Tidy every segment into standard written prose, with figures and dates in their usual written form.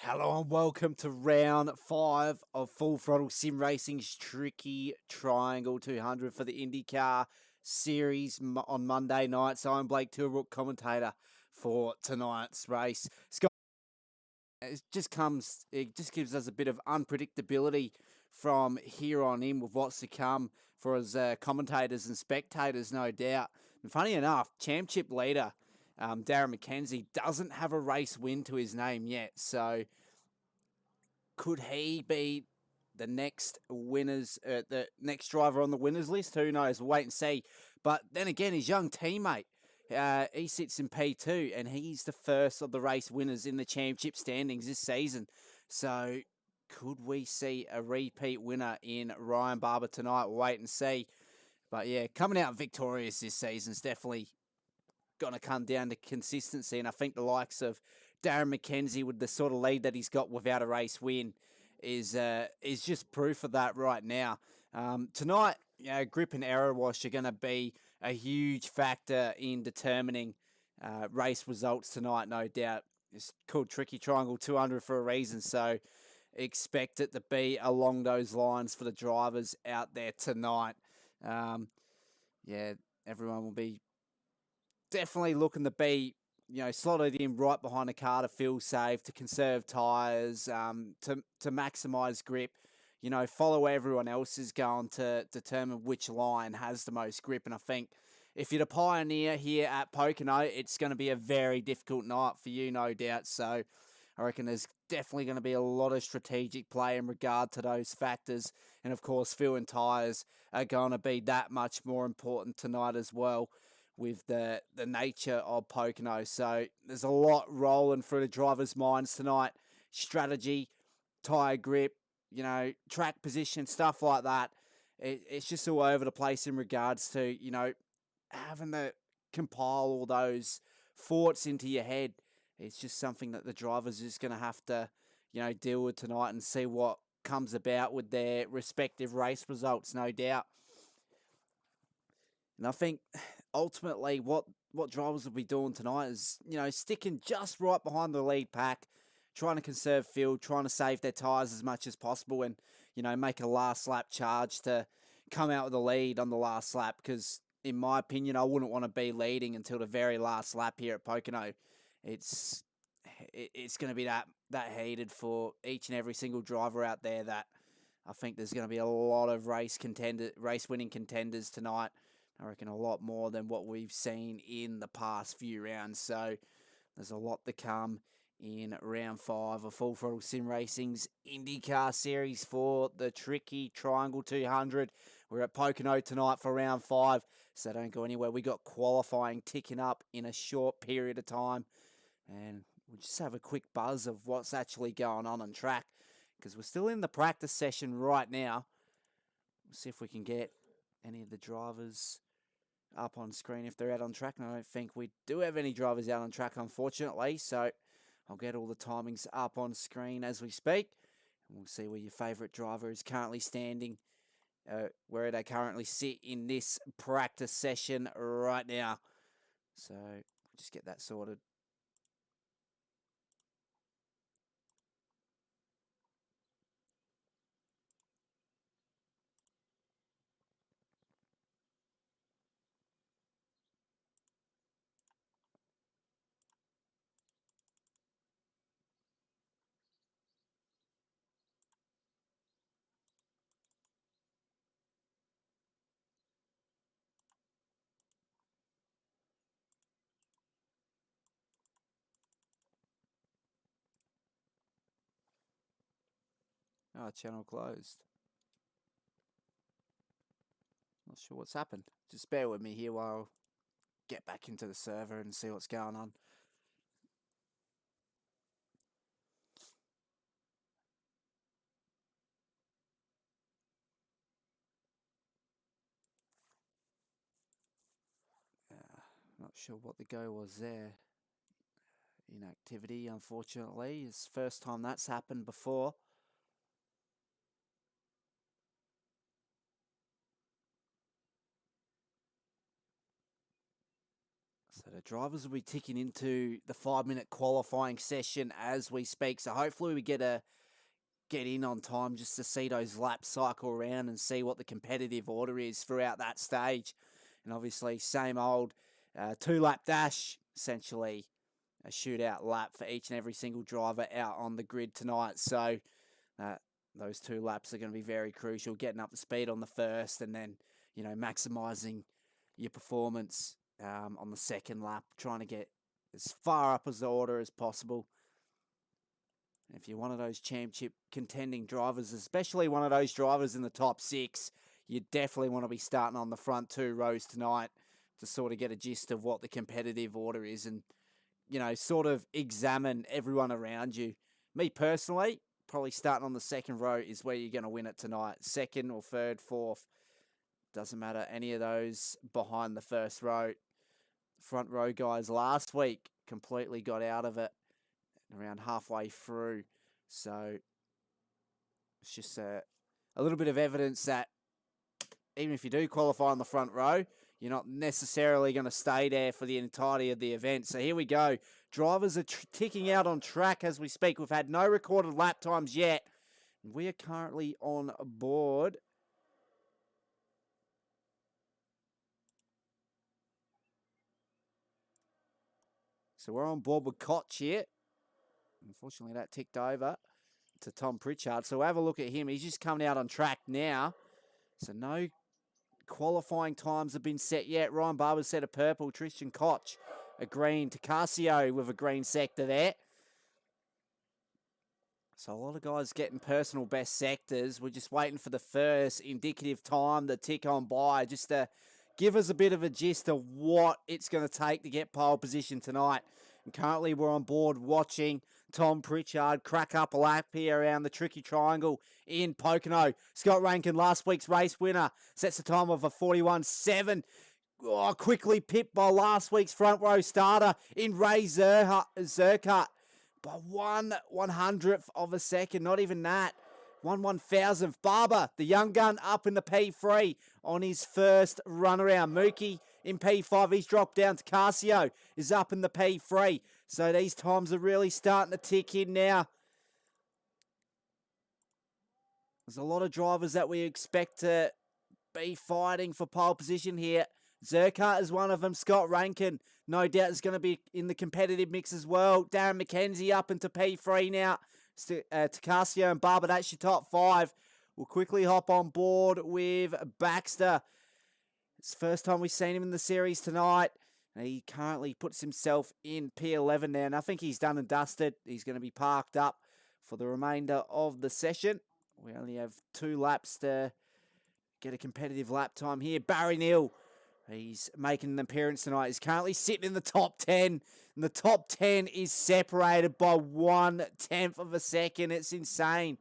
Hello and welcome to round 5 of Full Throttle Sim Racing's Tricky Triangle 200 for the IndyCar series on Monday night. So I'm Blake Tilbrook, commentator for tonight's race. Scott, it just gives us a bit of unpredictability from here on in with what's to come for us commentators and spectators, no doubt. And funny enough, championship leader Darren McKenzie doesn't have a race win to his name yet, so could he be the next the next driver on the winners list? Who knows? We'll wait and see. But then again, his young teammate, he sits in P2, and he's the first of the race winners in the championship standings this season. So could we see a repeat winner in Ryan Barber tonight? We'll wait and see. But yeah, coming out victorious this season is definitely going to come down to consistency, and I think the likes of Darren McKenzie with the sort of lead that he's got without a race win is just proof of that right now. Tonight, grip and error wash are going to be a huge factor in determining race results tonight, no doubt. It's called Tricky Triangle 200 for a reason, so expect it to be along those lines for the drivers out there tonight. Um, yeah, everyone will be definitely looking to be, slotted in right behind the car to feel safe, to conserve tyres, to maximise grip. Follow everyone else is going to determine which line has the most grip. And I think if you're the pioneer here at Pocono, it's going to be a very difficult night for you, no doubt. So I reckon there's definitely going to be a lot of strategic play in regard to those factors. And of course, fuel and tyres are going to be that much more important tonight as well with the nature of Pocono. So there's a lot rolling through the drivers' minds tonight. Strategy, tyre grip, track position, stuff like that. It's just all over the place in regards to, having to compile all those thoughts into your head. It's just something that the drivers are just going to have to, deal with tonight and see what comes about with their respective race results, no doubt. And I think ultimately what drivers will be doing tonight is, sticking just right behind the lead pack, trying to conserve fuel, trying to save their tyres as much as possible and, make a last lap charge to come out with the lead on the last lap. Because in my opinion, I wouldn't want to be leading until the very last lap here at Pocono. It's going to be that heated for each and every single driver out there that I think there's going to be a lot of race winning contenders tonight. I reckon a lot more than what we've seen in the past few rounds. So there's a lot to come in round 5 of Full Throttle Sim Racing's IndyCar Series for the Tricky Triangle 200. We're at Pocono tonight for round 5, so don't go anywhere. We got qualifying ticking up in a short period of time, and we'll just have a quick buzz of what's actually going on track, because we're still in the practice session right now. We'll see if we can get any of the drivers up on screen if they're out on track. And I don't think we do have any drivers out on track, unfortunately. So I'll get all the timings up on screen as we speak. And we'll see where your favourite driver is currently standing, where they currently sit in this practice session right now. So we'll just get that sorted. Oh, channel closed. Not sure what's happened. Just bear with me here while I get back into the server and see what's going on. Not sure what the go was there. Inactivity, unfortunately. It's the first time that's happened before. So the drivers will be ticking into the 5-minute qualifying session as we speak. So hopefully we get in on time just to see those laps cycle around and see what the competitive order is throughout that stage. And obviously, same old 2-lap dash, essentially a shootout lap for each and every single driver out on the grid tonight. So those 2 laps are going to be very crucial, getting up the speed on the first and then, maximising your performance on the second lap, trying to get as far up as the order as possible. If you're one of those championship contending drivers, especially one of those drivers in the top 6, you definitely want to be starting on the front 2 rows tonight to sort of get a gist of what the competitive order is and, sort of examine everyone around you. Me personally, probably starting on the second row is where you're going to win it tonight. Second or third, fourth, doesn't matter. Any of those behind the first row. Front row guys last week completely got out of it around halfway through. So it's just a little bit of evidence that even if you do qualify on the front row, you're not necessarily going to stay there for the entirety of the event. So here we go. Drivers are ticking out on track as we speak. We've had no recorded lap times yet. We are currently on board. So we're on board with Koch here. Unfortunately, that ticked over to Tom Pritchard. So we'll have a look at him. He's just coming out on track now. So no qualifying times have been set yet. Ryan Barber's set a purple. Tristan Koch a green. Takacio with a green sector there. So a lot of guys getting personal best sectors. We're just waiting for the first indicative time to tick on by just to give us a bit of a gist of what it's going to take to get pole position tonight. And currently we're on board watching Tom Pritchard crack up a lap here around the tricky triangle in Pocono. Scott Rankin, last week's race winner, sets a time of a 41.7. Oh, quickly pipped by last week's front row starter in Ray Zerkat by 1/100th of a second. Not even that. 1/1000th. Barber, the young gun, up in the P3 on his first run around. Mookie in P5. He's dropped down. Takacio is up in the P3. So these times are really starting to tick in now. There's a lot of drivers that we expect to be fighting for pole position here. Zerkat is one of them. Scott Rankin, no doubt, is going to be in the competitive mix as well. Darren McKenzie up into P3 now. Takacio and Barber, that's your top five. We'll quickly hop on board with Baxter. It's the first time we've seen him in the series tonight. He currently puts himself in P11 now, and I think he's done and dusted. He's going to be parked up for the remainder of the session. We only have 2 laps to get a competitive lap time here. Barry Neal, he's making an appearance tonight. He's currently sitting in the top 10. And the top 10 is separated by 1/10 of a second. It's insane.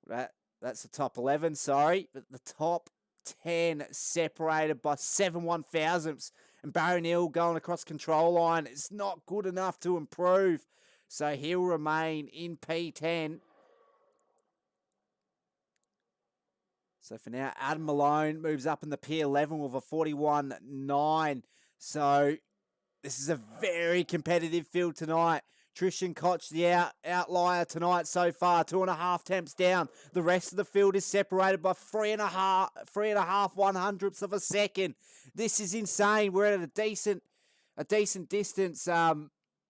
That's the top 11, sorry. But the top 10 separated by 7/1000ths. And Barry Neal going across control line. It's not good enough to improve. So he'll remain in P10. So for now, Adam Malone moves up in the P11 with a 41.9. So this is a very competitive field tonight. Tristan Koch, the outlier tonight so far, 2.5 temps down. The rest of the field is separated by 3.5/100ths of a second. This is insane. We're at a decent distance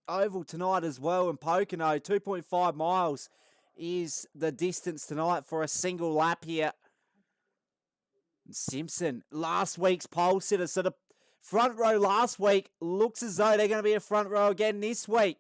oval tonight as well in Pocono. 2.5 miles is the distance tonight for a single lap here. Simpson, last week's pole sitter. So the front row last week looks as though they're going to be a front row again this week.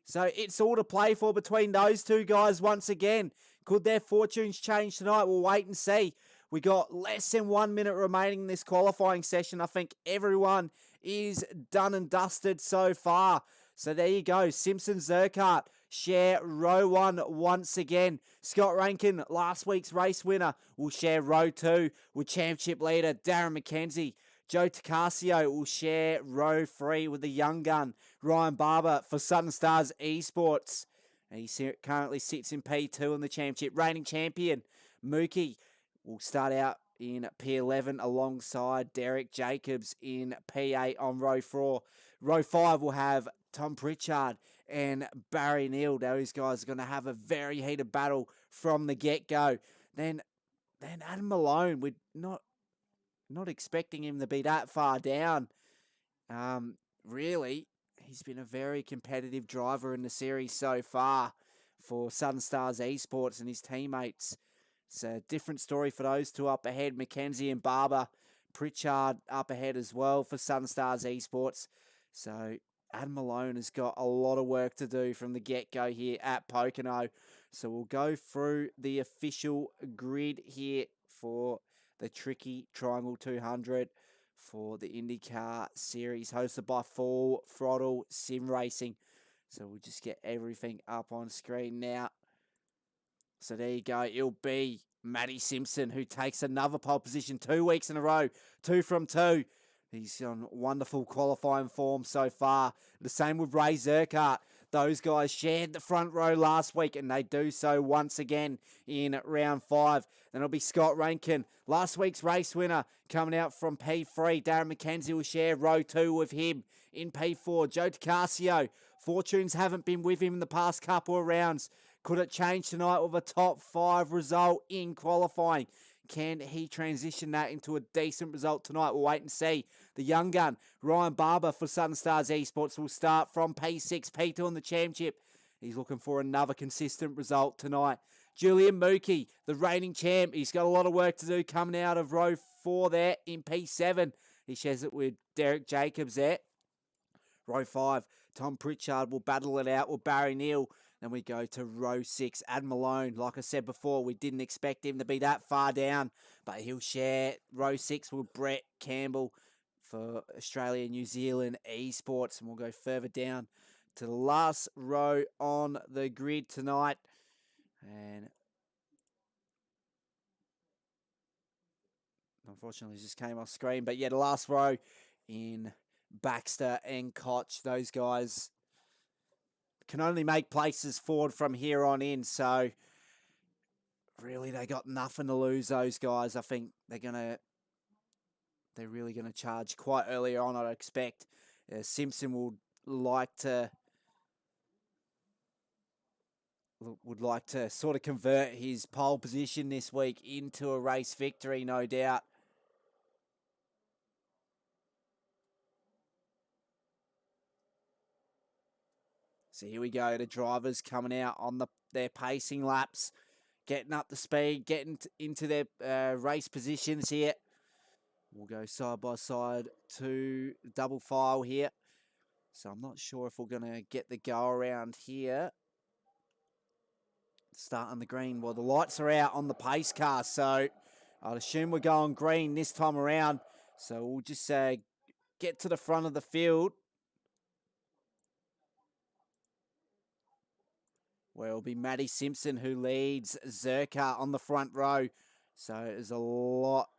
So it's all to play for between those two guys once again. Could their fortunes change tonight? We'll wait and see. We got less than 1 minute remaining in this qualifying session. I think everyone is done and dusted so far. So there you go. Simpson, Zerkat share row 1 once again. Scott Rankin, last week's race winner, will share row 2 with championship leader Darren McKenzie. Joe Takacio will share row 3 with the young gun Ryan Barber for Southern Stars Esports. He currently sits in P2 in the championship. Reigning champion Mookie will start out in P11 alongside Derek Jacobs in P8 on row 4. Row 5 will have Tom Pritchard and Barry Neal. Those guys are going to have a very heated battle from the get-go. Then Adam Malone, we're not expecting him to be that far down. Really, he's been a very competitive driver in the series so far for Southern Stars Esports and his teammates. It's a different story for those two up ahead, McKenzie and Barber. Pritchard up ahead as well for Southern Stars Esports. So Adam Malone has got a lot of work to do from the get-go here at Pocono. So we'll go through the official grid here for the Tricky Triangle 200 for the IndyCar series hosted by Full Throttle Simracing. So we'll just get everything up on screen now. So there you go. It'll be Matty Simpson who takes another pole position 2 weeks in a row. 2 from 2. He's on wonderful qualifying form so far. The same with Ray Zerkat. Those guys shared the front row last week, and they do so once again in round 5. Then it'll be Scott Rankin, last week's race winner, coming out from P3. Darren McKenzie will share row 2 with him in P4. Joe DiCasio, fortunes haven't been with him in the past couple of rounds. Could it change tonight with a top 5 result in qualifying? Can he transition that into a decent result tonight? We'll wait and see. The young gun, Ryan Barber for Southern Stars Esports, will start from P6, P2 in the championship. He's looking for another consistent result tonight. Julian Mookie, the reigning champ, he's got a lot of work to do coming out of row 4 there in P7. He shares it with Derek Jacobs there. Row 5, Tom Pritchard will battle it out with Barry Neal. Then we go to row 6, Adam Malone. Like I said before, we didn't expect him to be that far down, but he'll share row 6 with Brett Campbell for Australia New Zealand Esports. And we'll go further down to the last row on the grid tonight. And unfortunately, it just came off screen. But yeah, the last row in Baxter and Koch, those guys can only make places forward from here on in. So really, they got nothing to lose, those guys. I think they're really going to charge quite early on, I'd expect. Simpson would like to sort of convert his pole position this week into a race victory, no doubt. So here we go, the drivers coming out on their pacing laps, getting up the speed, getting into their race positions here. We'll go side by side to double file here. So I'm not sure if we're going to get the go around here. Start on the green. Well, the lights are out on the pace car, so I'd assume we're going green this time around. So we'll just get to the front of the field, where it'll be Matty Simpson who leads Zerka on the front row. So there's a lot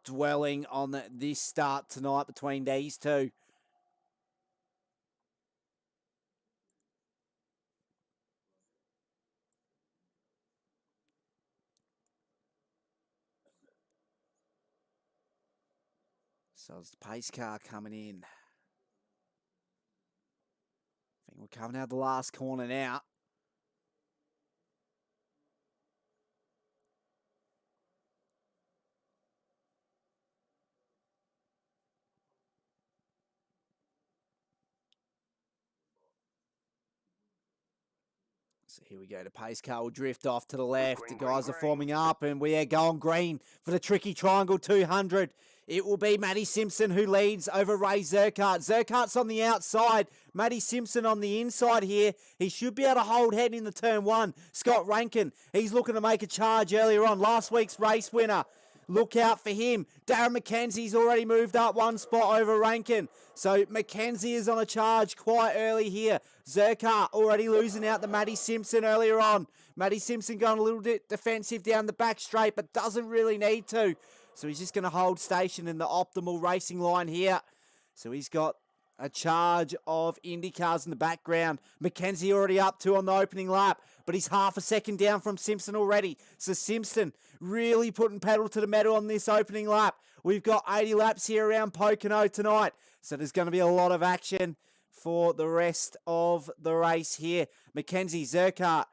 dwelling on this start tonight between these two. So it's the pace car coming in. I think we're coming out the last corner now. So here we go. The pace car will drift off to the left. The guys are forming up, and we are going green for the tricky triangle 200. It will be Matty Simpson who leads over Ray Zerkart. Zerkart's on the outside. Matty Simpson on the inside here. He should be able to hold head in the turn 1. Scott Rankin, he's looking to make a charge earlier on. Last week's race winner. Look out for him. Darren McKenzie's already moved up one spot over Rankin. So McKenzie is on a charge quite early here. Zerkart already losing out to Matty Simpson earlier on. Matty Simpson going a little bit defensive down the back straight, but doesn't really need to. So he's just going to hold station in the optimal racing line here. So he's got a charge of IndyCars in the background. McKenzie already up 2 on the opening lap, but he's half a second down from Simpson already. So Simpson really putting pedal to the metal on this opening lap. We've got 80 laps here around Pocono tonight, so there's going to be a lot of action for the rest of the race here. McKenzie, Zerkart,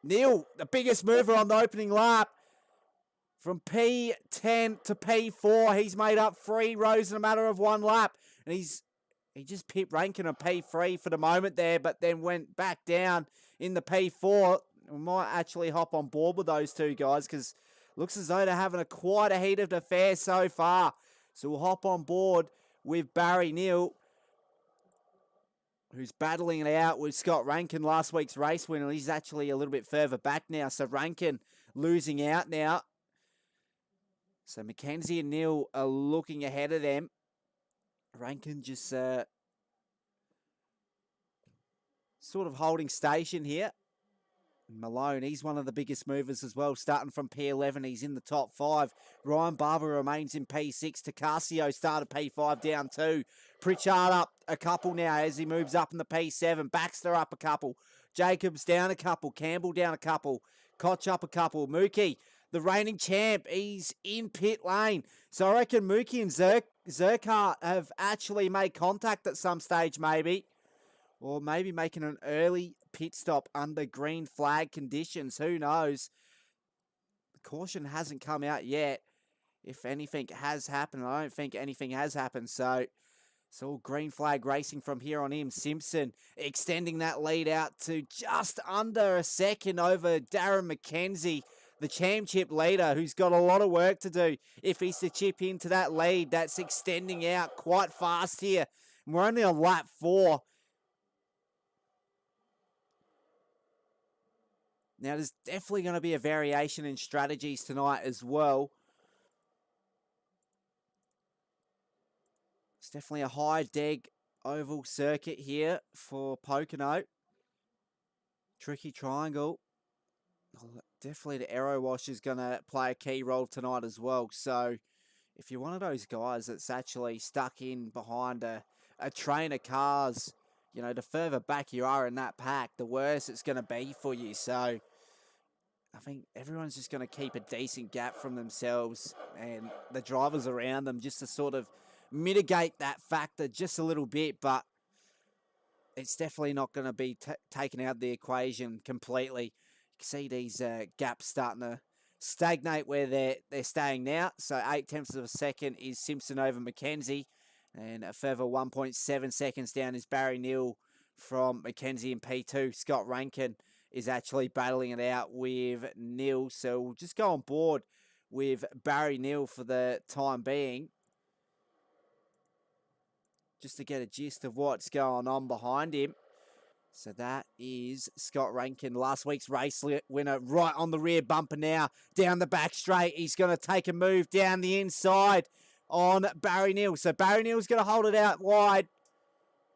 Neal, the biggest mover on the opening lap. From P10 to P4, he's made up 3 rows in a matter of 1 lap, and he just pipped Rankin on P3 for the moment there, but then went back down in the P4. We might actually hop on board with those two guys, because looks as though they're having quite a heated affair so far. So we'll hop on board with Barry Neal, who's battling it out with Scott Rankin, last week's race winner. He's actually a little bit further back now, so Rankin losing out now. So McKenzie and Neal are looking ahead of them. Rankin just sort of holding station here. Malone, he's one of the biggest movers as well, starting from P11. He's in the top 5. Ryan Barber remains in P6. Tacasio started P5 down 2. Pritchard up a couple now as he moves up in the P7. Baxter up a couple. Jacobs down a couple. Campbell down a couple. Koch up a couple. Mookie, the reigning champ, he's in pit lane. So I reckon Mookie and Zerkart have actually made contact at some stage maybe. Or maybe making an early pit stop under green flag conditions. Who knows? The caution hasn't come out yet. If anything has happened, I don't think anything has happened. So it's all green flag racing from here on in. Simpson extending that lead out to just under a second over Darren McKenzie, the championship leader, who's got a lot of work to do if he's to chip into that lead. That's extending out quite fast here. And we're only on lap 4. Now, there's definitely going to be a variation in strategies tonight as well. It's definitely a high deg oval circuit here for Pocono. Tricky triangle. Definitely the aero wash is going to play a key role tonight as well. So if you're one of those guys that's actually stuck in behind a train of cars, you know, the further back you are in that pack, the worse it's going to be for you. So I think everyone's just going to keep a decent gap from themselves and the drivers around them just to sort of mitigate that factor just a little bit. But it's definitely not going to be taken out of the equation completely. You can see these gaps starting to stagnate where they're staying now. So 0.8 of a second is Simpson over McKenzie. And a further 1.7 seconds down is Barry Neal from McKenzie in P2. Scott Rankin is actually battling it out with Neal. So we'll just go on board with Barry Neal for the time being, just to get a gist of what's going on behind him. So that is Scott Rankin, last week's race winner, right on the rear bumper now, down the back straight. He's going to take a move down the inside on Barry Neal. So Barry Neal's going to hold it out wide,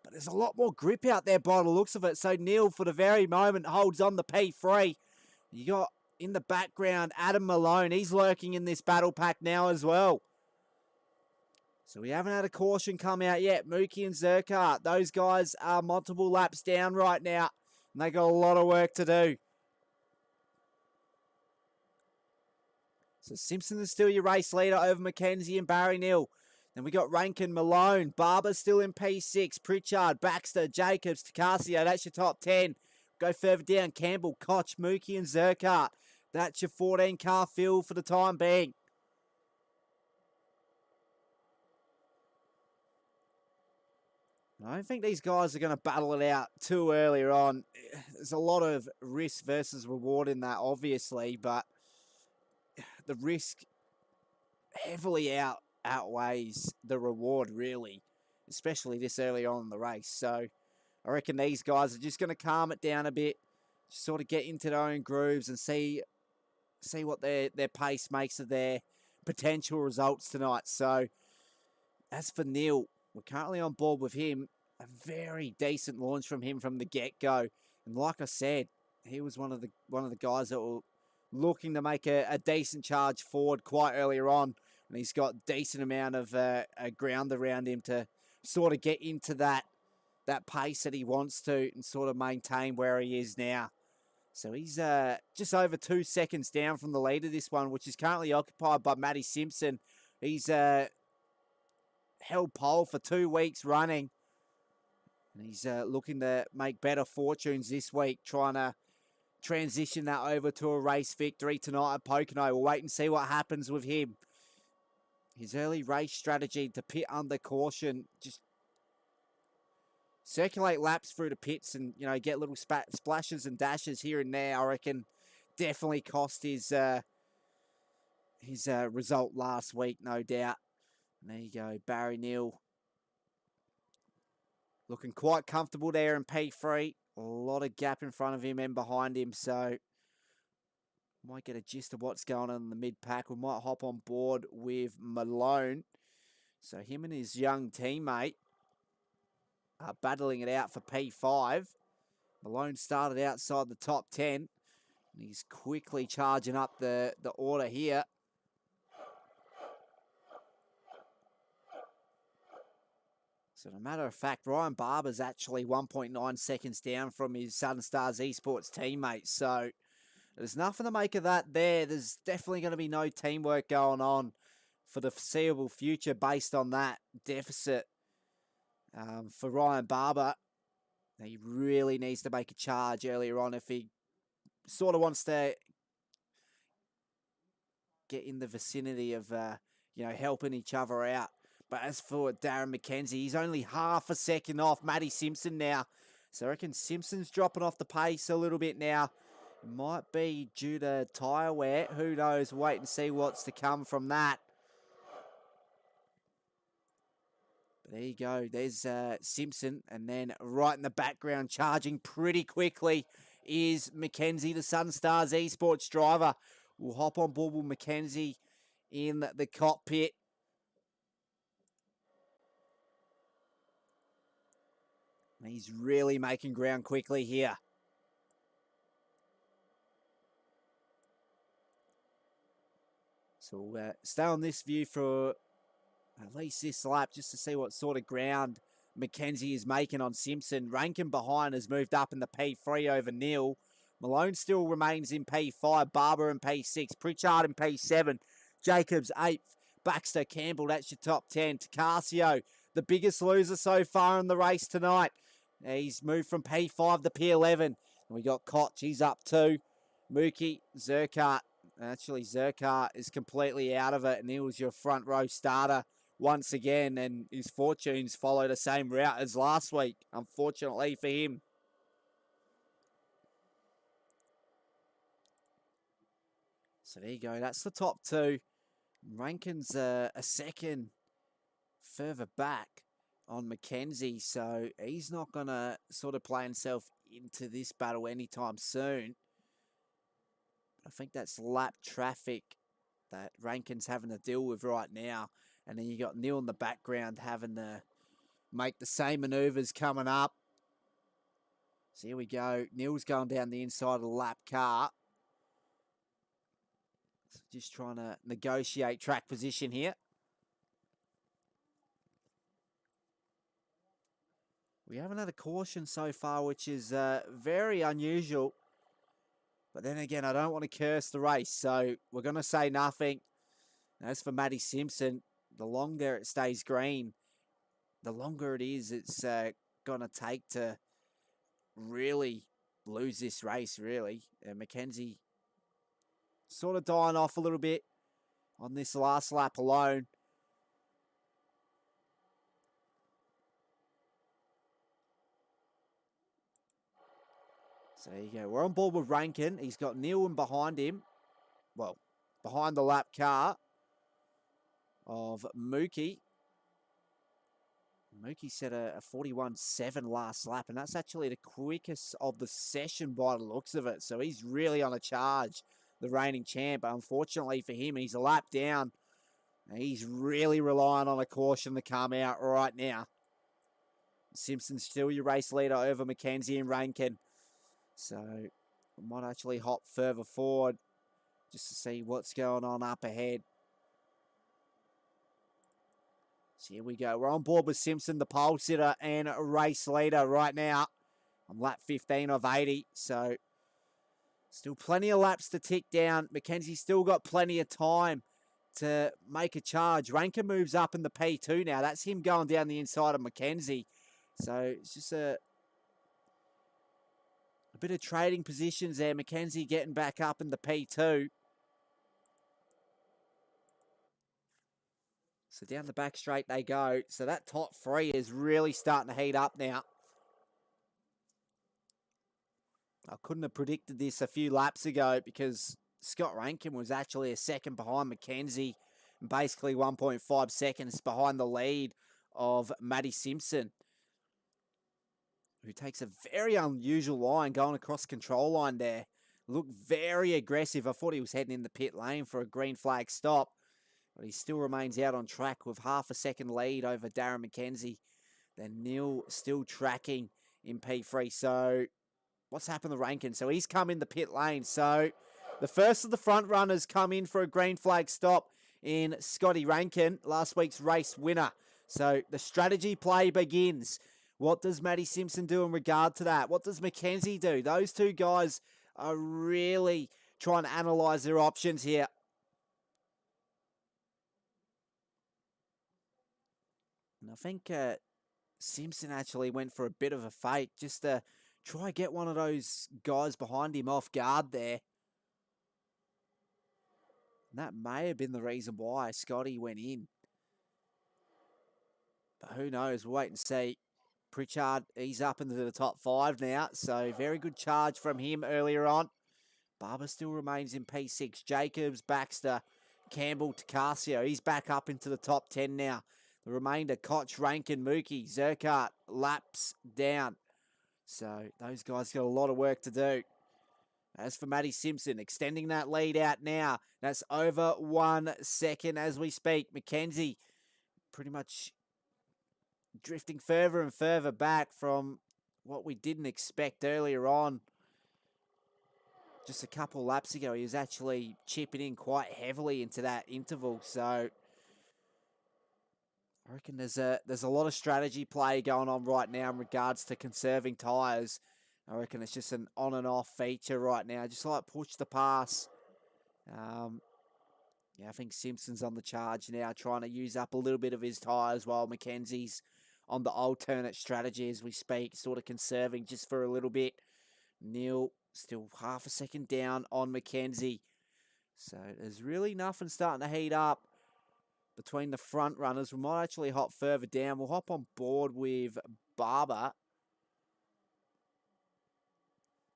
but there's a lot more grip out there by the looks of it. So Neal, for the very moment, holds on the P3. You got in the background Adam Malone. He's lurking in this battle pack now as well. So we haven't had a caution come out yet. Mookie and Zerkart, those guys are multiple laps down right now, and they got a lot of work to do. So Simpson is still your race leader over McKenzie and Barry Neal. Then we got Rankin, Malone, Barber still in P6, Pritchard, Baxter, Jacobs, Tacasio. That's your top 10. Go further down, Campbell, Koch, Mookie and Zerkart. That's your 14-car field for the time being. I don't think these guys are going to battle it out too earlier on. There's a lot of risk versus reward in that, obviously, but the risk heavily outweighs the reward, really, especially this early on in the race. So I reckon these guys are just going to calm it down a bit, just sort of get into their own grooves and see what their pace makes of their potential results tonight. So as for Neal, we're currently on board with him. A very decent launch from him from the get-go. And like I said, he was one of the guys that were looking to make a decent charge forward quite earlier on. And he's got decent amount of ground around him to sort of get into that pace that he wants to and sort of maintain where he is now. So he's just over 2 seconds down from the lead of this one, which is currently occupied by Matty Simpson. He's held pole for 2 weeks running. And he's looking to make better fortunes this week, trying to transition that over to a race victory tonight at Pocono. We'll wait and see what happens with him. His early race strategy to pit under caution, just circulate laps through the pits and, you know, get little splashes and dashes here and there, I reckon definitely cost his result last week, no doubt. And there you go, Barry Neal looking quite comfortable there in P3. A lot of gap in front of him and behind him, so might get a gist of what's going on in the mid-pack. We might hop on board with Malone. So him and his young teammate are battling it out for P5. Malone started outside the top 10. He's quickly charging up the order here. So, a matter of fact, Ryan Barber's actually 1.9 seconds down from his Southern Stars Esports teammate. So, there's nothing to make of that there. There's definitely going to be no teamwork going on for the foreseeable future based on that deficit for Ryan Barber. He really needs to make a charge earlier on if he sort of wants to get in the vicinity of, helping each other out. But as for Darren McKenzie, he's only half a second off Matty Simpson now. So I reckon Simpson's dropping off the pace a little bit now. It might be due to tyre wear. Who knows? Wait and see what's to come from that. But there you go. There's Simpson. And then right in the background, charging pretty quickly, is McKenzie, the Southern Stars Esports driver. We'll hop on board with McKenzie in the cockpit. He's really making ground quickly here. So we'll stay on this view for at least this lap just to see what sort of ground McKenzie is making on Simpson. Rankin behind has moved up in the P3 over Neal. Malone still remains in P5. Barber in P6. Pritchard in P7. Jacobs 8th. Baxter, Campbell, that's your top 10. Tacasio, the biggest loser so far in the race tonight. He's moved from P5 to P11. And we got Koch, he's up 2. Mookie, Zerkart. Actually, Zerkart is completely out of it, and he was your front row starter once again, and his fortunes follow the same route as last week, unfortunately for him. So there you go. That's the top 2. Rankin's a second further back on McKenzie, so he's not going to sort of play himself into this battle anytime soon. I think that's lap traffic that Rankin's having to deal with right now. And then you got Neal in the background having to make the same maneuvers coming up. So here we go. Neal's going down the inside of the lap car. So just trying to negotiate track position here. We haven't had a caution so far, which is very unusual. But then again, I don't want to curse the race, so we're going to say nothing. As for Matty Simpson, the longer it stays green, the longer it is it's going to take to really lose this race, really. McKenzie sort of dying off a little bit on this last lap alone. So there you go. We're on board with Rankin. He's got Neal in behind him. Well, behind the lap car of Mookie. Mookie set a 41.7 last lap, and that's actually the quickest of the session by the looks of it. So he's really on a charge, the reigning champ. But unfortunately for him, he's a lap down. He's really relying on a caution to come out right now. Simpson's still your race leader over McKenzie and Rankin. So I might actually hop further forward just to see what's going on up ahead. So here we go. We're on board with Simpson, the pole sitter and race leader right now on lap 15 of 80. So still plenty of laps to tick down. McKenzie's still got plenty of time to make a charge. Rankin moves up in the P2 now. That's him going down the inside of McKenzie. So it's just a bit of trading positions there. McKenzie getting back up in the P2. So down the back straight they go. So that top 3 is really starting to heat up now. I couldn't have predicted this a few laps ago because Scott Rankin was actually a second behind McKenzie and basically 1.5 seconds behind the lead of Matty Simpson, who takes a very unusual line going across control line there. Looked very aggressive. I thought he was heading in the pit lane for a green flag stop, but he still remains out on track with half a second lead over Darren McKenzie. Then Neal still tracking in P3. So what's happened to Rankin? So he's come in the pit lane. So the first of the front runners come in for a green flag stop in Scotty Rankin, last week's race winner. So the strategy play begins. What does Matty Simpson do in regard to that? What does Mackenzie do? Those two guys are really trying to analyse their options here. And I think Simpson actually went for a bit of a fake just to try and get one of those guys behind him off guard there. And that may have been the reason why Scotty went in. But who knows? We'll wait and see. Pritchard, he's up into the top 5 now. So very good charge from him earlier on. Barber still remains in P6. Jacobs, Baxter, Campbell, Tacasio. He's back up into the top 10 now. The remainder, Koch, Rankin, Mookie, Zerkart, laps down. So those guys got a lot of work to do. As for Matty Simpson, extending that lead out now. That's over 1 second as we speak. Mackenzie pretty much drifting further and further back from what we didn't expect earlier on. Just a couple laps ago, he was actually chipping in quite heavily into that interval. So I reckon there's a lot of strategy play going on right now in regards to conserving tyres. I reckon it's just an on and off feature right now, just like push the pass. Yeah, I think Simpson's on the charge now, trying to use up a little bit of his tyres while Mackenzie's on the alternate strategy as we speak, sort of conserving just for a little bit. Neal still half a second down on Mackenzie. So there's really nothing starting to heat up between the front runners. We might actually hop further down. We'll hop on board with Barber.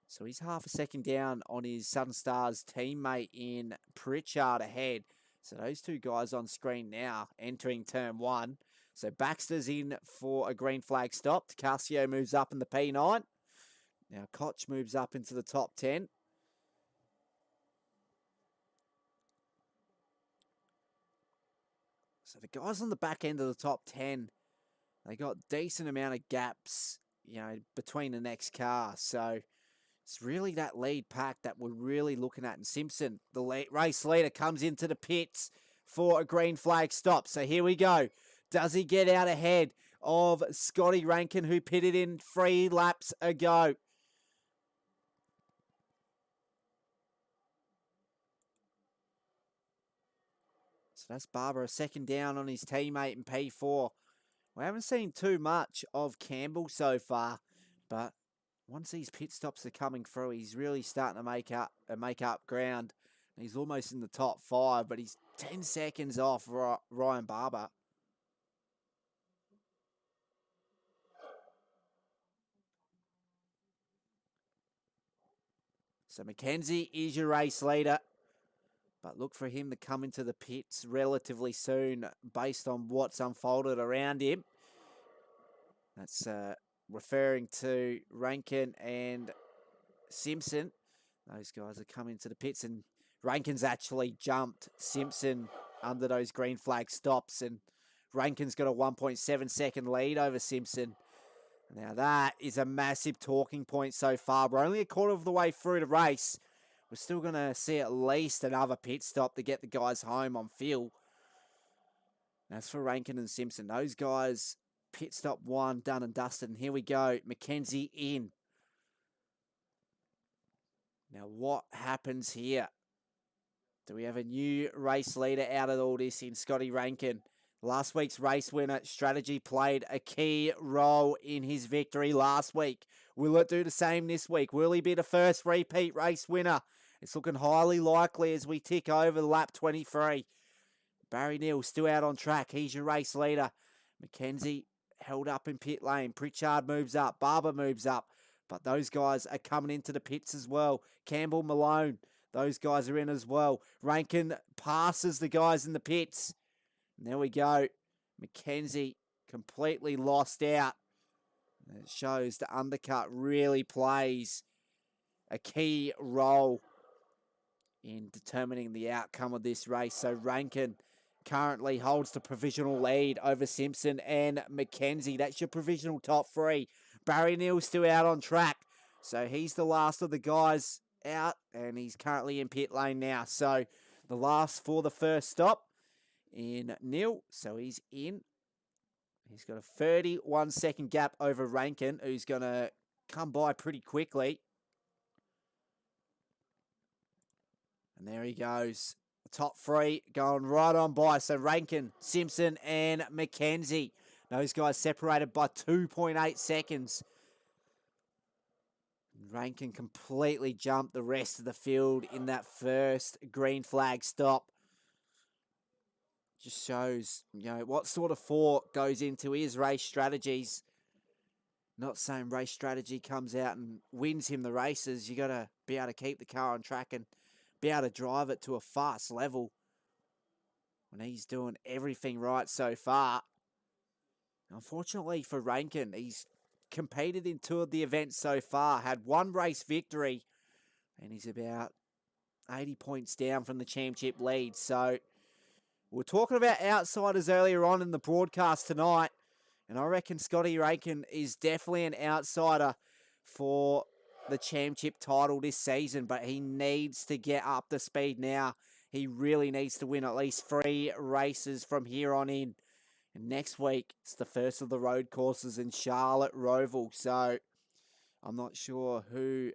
So he's half a second down on his Southern Stars teammate in Pritchard ahead. So those two guys on screen now entering turn 1. So Baxter's in for a green flag stop. Tacasio moves up in the P9. Now Koch moves up into the top 10. So the guys on the back end of the top 10, they got decent amount of gaps, between the next car. So it's really that lead pack that we're really looking at. And Simpson, the race leader, comes into the pits for a green flag stop. So here we go. Does he get out ahead of Scotty Rankin, who pitted in 3 laps ago? So that's Barber, a second down on his teammate in P4. We haven't seen too much of Campbell so far, but once these pit stops are coming through, he's really starting to make up ground. He's almost in the top 5, but he's 10 seconds off Ryan Barber. So Mackenzie is your race leader, but look for him to come into the pits relatively soon based on what's unfolded around him. That's referring to Rankin and Simpson. Those guys are coming to the pits, and Rankin's actually jumped Simpson under those green flag stops, and Rankin's got a 1.7 second lead over Simpson. Now that is a massive talking point so far. We're only a quarter of the way through the race. We're still going to see at least another pit stop to get the guys home on field. That's for Rankin and Simpson. Those guys, pit stop 1, done and dusted. And here we go, Mackenzie in. Now what happens here? Do we have a new race leader out of all this in Scotty Rankin? Last week's race winner, strategy played a key role in his victory last week. Will it do the same this week? Will he be the first repeat race winner? It's looking highly likely as we tick over lap 23. Barry Neal still out on track. He's your race leader. Mackenzie held up in pit lane. Pritchard moves up. Barber moves up. But those guys are coming into the pits as well. Campbell, Malone, those guys are in as well. Rankin passes the guys in the pits. And there we go. Mackenzie completely lost out. And it shows the undercut really plays a key role in determining the outcome of this race. So Rankin currently holds the provisional lead over Simpson and Mackenzie. That's your provisional top 3. Barry Neal still out on track. So he's the last of the guys out, and he's currently in pit lane now. So the last for the first stop in Neal. So he's in. He's got a 31-second gap over Rankin, who's going to come by pretty quickly. And there he goes. The top three going right on by. So Rankin, Simpson, and McKenzie. Those guys separated by 2.8 seconds. Rankin completely jumped the rest of the field in that first green flag stop. Just shows, what sort of thought goes into his race strategies. Not saying race strategy comes out and wins him the races. You got to be able to keep the car on track and be able to drive it to a fast level. When he's doing everything right so far. Unfortunately for Rankin, he's competed in 2 of the events so far, had 1 race victory, and he's about 80 points down from the championship lead. So we were talking about outsiders earlier on in the broadcast tonight, and I reckon Scotty Rankin is definitely an outsider for the championship title this season, but he needs to get up to speed now. He really needs to win at least 3 races from here on in. And next week, it's the first of the road courses in Charlotte Roval. So I'm not sure who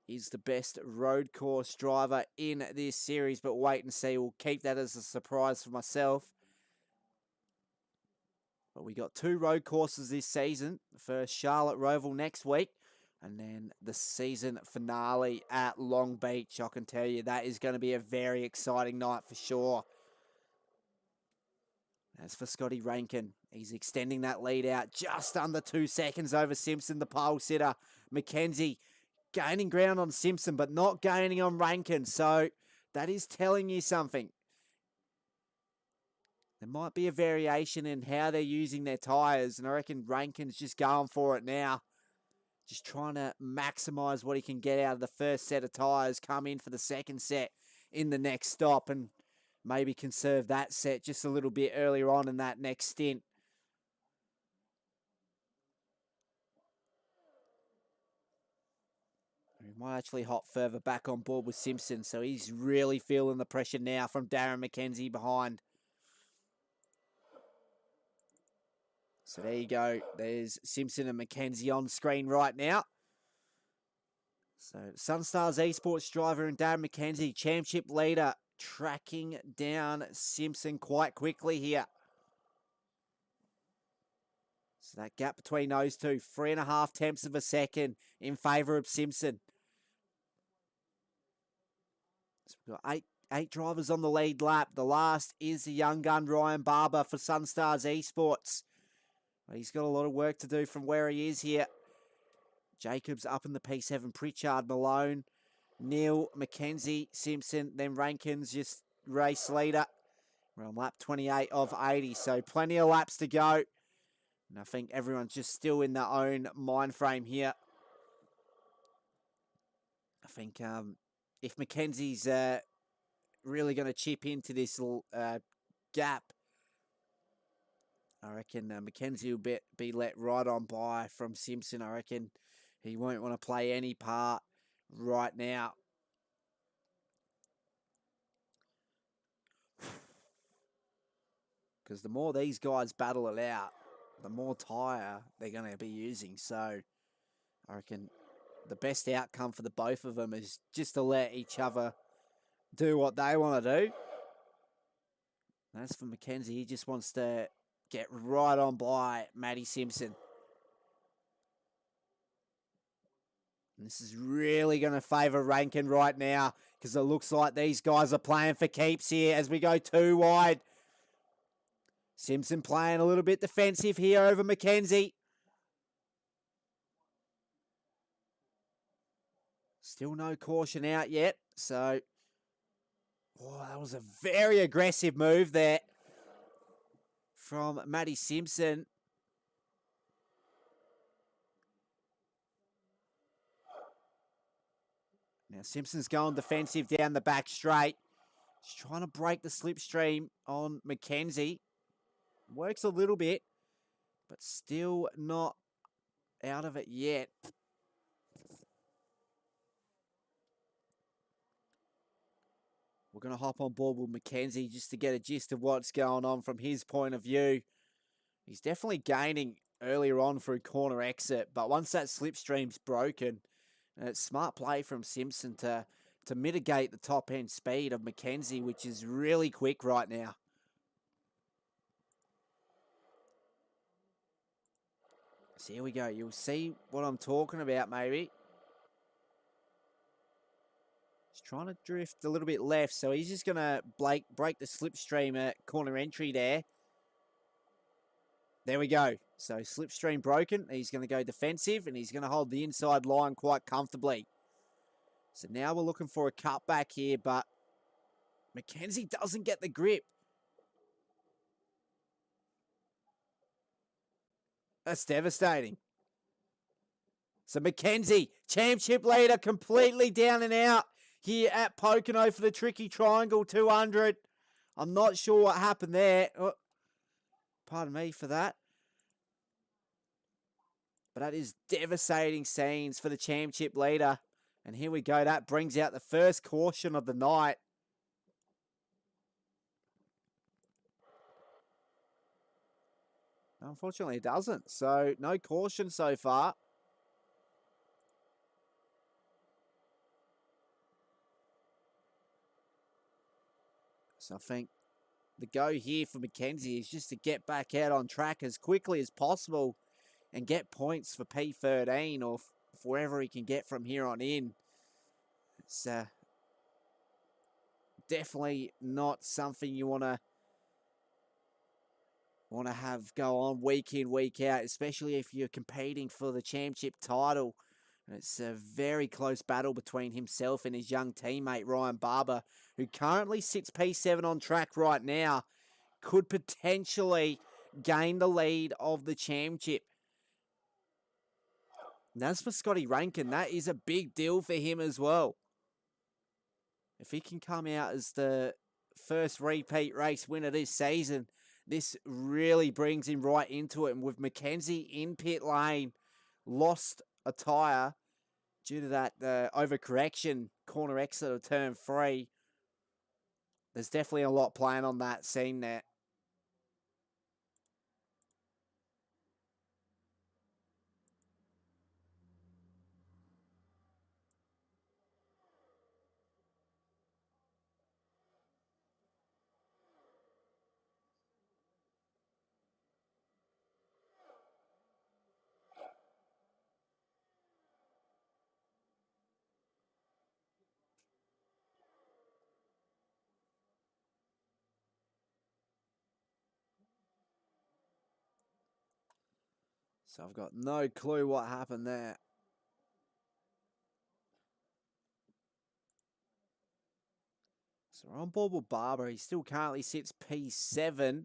is the best road course driver in this series, but wait and see. We'll keep that as a surprise for myself. But we got 2 road courses this season. The first, Charlotte Roval next week, and then the season finale at Long Beach. I can tell you that is going to be a very exciting night for sure. As for Scotty Rankin, he's extending that lead out just under 2 seconds over Simpson, the pole sitter. McKenzie gaining ground on Simpson, but not gaining on Rankin. So that is telling you something. There might be a variation in how they're using their tyres, and I reckon Rankin's just going for it now. Just trying to maximise what he can get out of the first set of tyres, come in for the second set in the next stop, and maybe conserve that set just a little bit earlier on in that next stint. He might actually hop further back on board with Simpson, so he's really feeling the pressure now from Darren McKenzie behind. So there you go. There's Simpson and McKenzie on screen right now. So Southern Stars Esports driver and Darren McKenzie, championship leader, tracking down Simpson quite quickly here. So that gap between those two, 3.5 tenths of a second in favour of Simpson. So we've got eight drivers on the lead lap. The last is the young gun Ryan Barber for Southern Stars Esports. He's got a lot of work to do from where he is here. Jacobs up in the P7, Pritchard, Malone, Neal, McKenzie, Simpson, then Rankin's just race leader. We're on lap 28 of 80, so plenty of laps to go. And I think everyone's just still in their own mind frame here. I think if McKenzie's really going to chip into this gap, I reckon McKenzie will be let right on by from Simpson. I reckon he won't want to play any part right now. Because the more these guys battle it out, the more tyre they're going to be using. So I reckon the best outcome for the both of them is just to let each other do what they want to do. And as for McKenzie, he just wants to get right on by Matty Simpson. And this is really going to favour Rankin right now because it looks like these guys are playing for keeps here as we go 2 wide. Simpson playing a little bit defensive here over McKenzie. Still no caution out yet. So, that was a very aggressive move there from Matty Simpson. Now Simpson's going defensive down the back straight. He's trying to break the slipstream on McKenzie. Works a little bit, but still not out of it yet. we're going to hop on board with Mackenzie just to get a gist of what's going on from his point of view. He's definitely gaining earlier on through corner exit, but once that slipstream's broken, and it's smart play from Simpson to mitigate the top end speed of Mackenzie, which is really quick right now. So here we go. You'll see what I'm talking about, maybe. He's trying to drift a little bit left, so he's just going to break the slipstream at corner entry there. There we go. So slipstream broken. He's going to go defensive, and he's going to hold the inside line quite comfortably. So now we're looking for a cutback here, but Mackenzie doesn't get the grip. That's devastating. So Mackenzie, championship leader, completely down and out here at Pocono for the tricky triangle 200. I'm not sure what happened there. Oh, pardon me for that. But that is devastating scenes for the championship leader. And here we go. That brings out the first caution of the night. Unfortunately, it doesn't. So no caution so far. So I think the go here for Mackenzie is just to get back out on track as quickly as possible and get points for P13 or wherever he can get from here on in. It's definitely not something you want to have go on week in, week out, especially if you're competing for the championship title. And it's a very close battle between himself and his young teammate, Ryan Barber, who currently sits P7 on track right now, could potentially gain the lead of the championship. And that's for Scotty Rankin. That is a big deal for him as well. If he can come out as the first repeat race winner this season, this really brings him right into it. And with Mackenzie in pit lane, lost a tyre due to that overcorrection corner exit of turn 3, there's definitely a lot playing on that scene there. So I've got no clue what happened there. So we're on board with Barber. He still currently sits P7.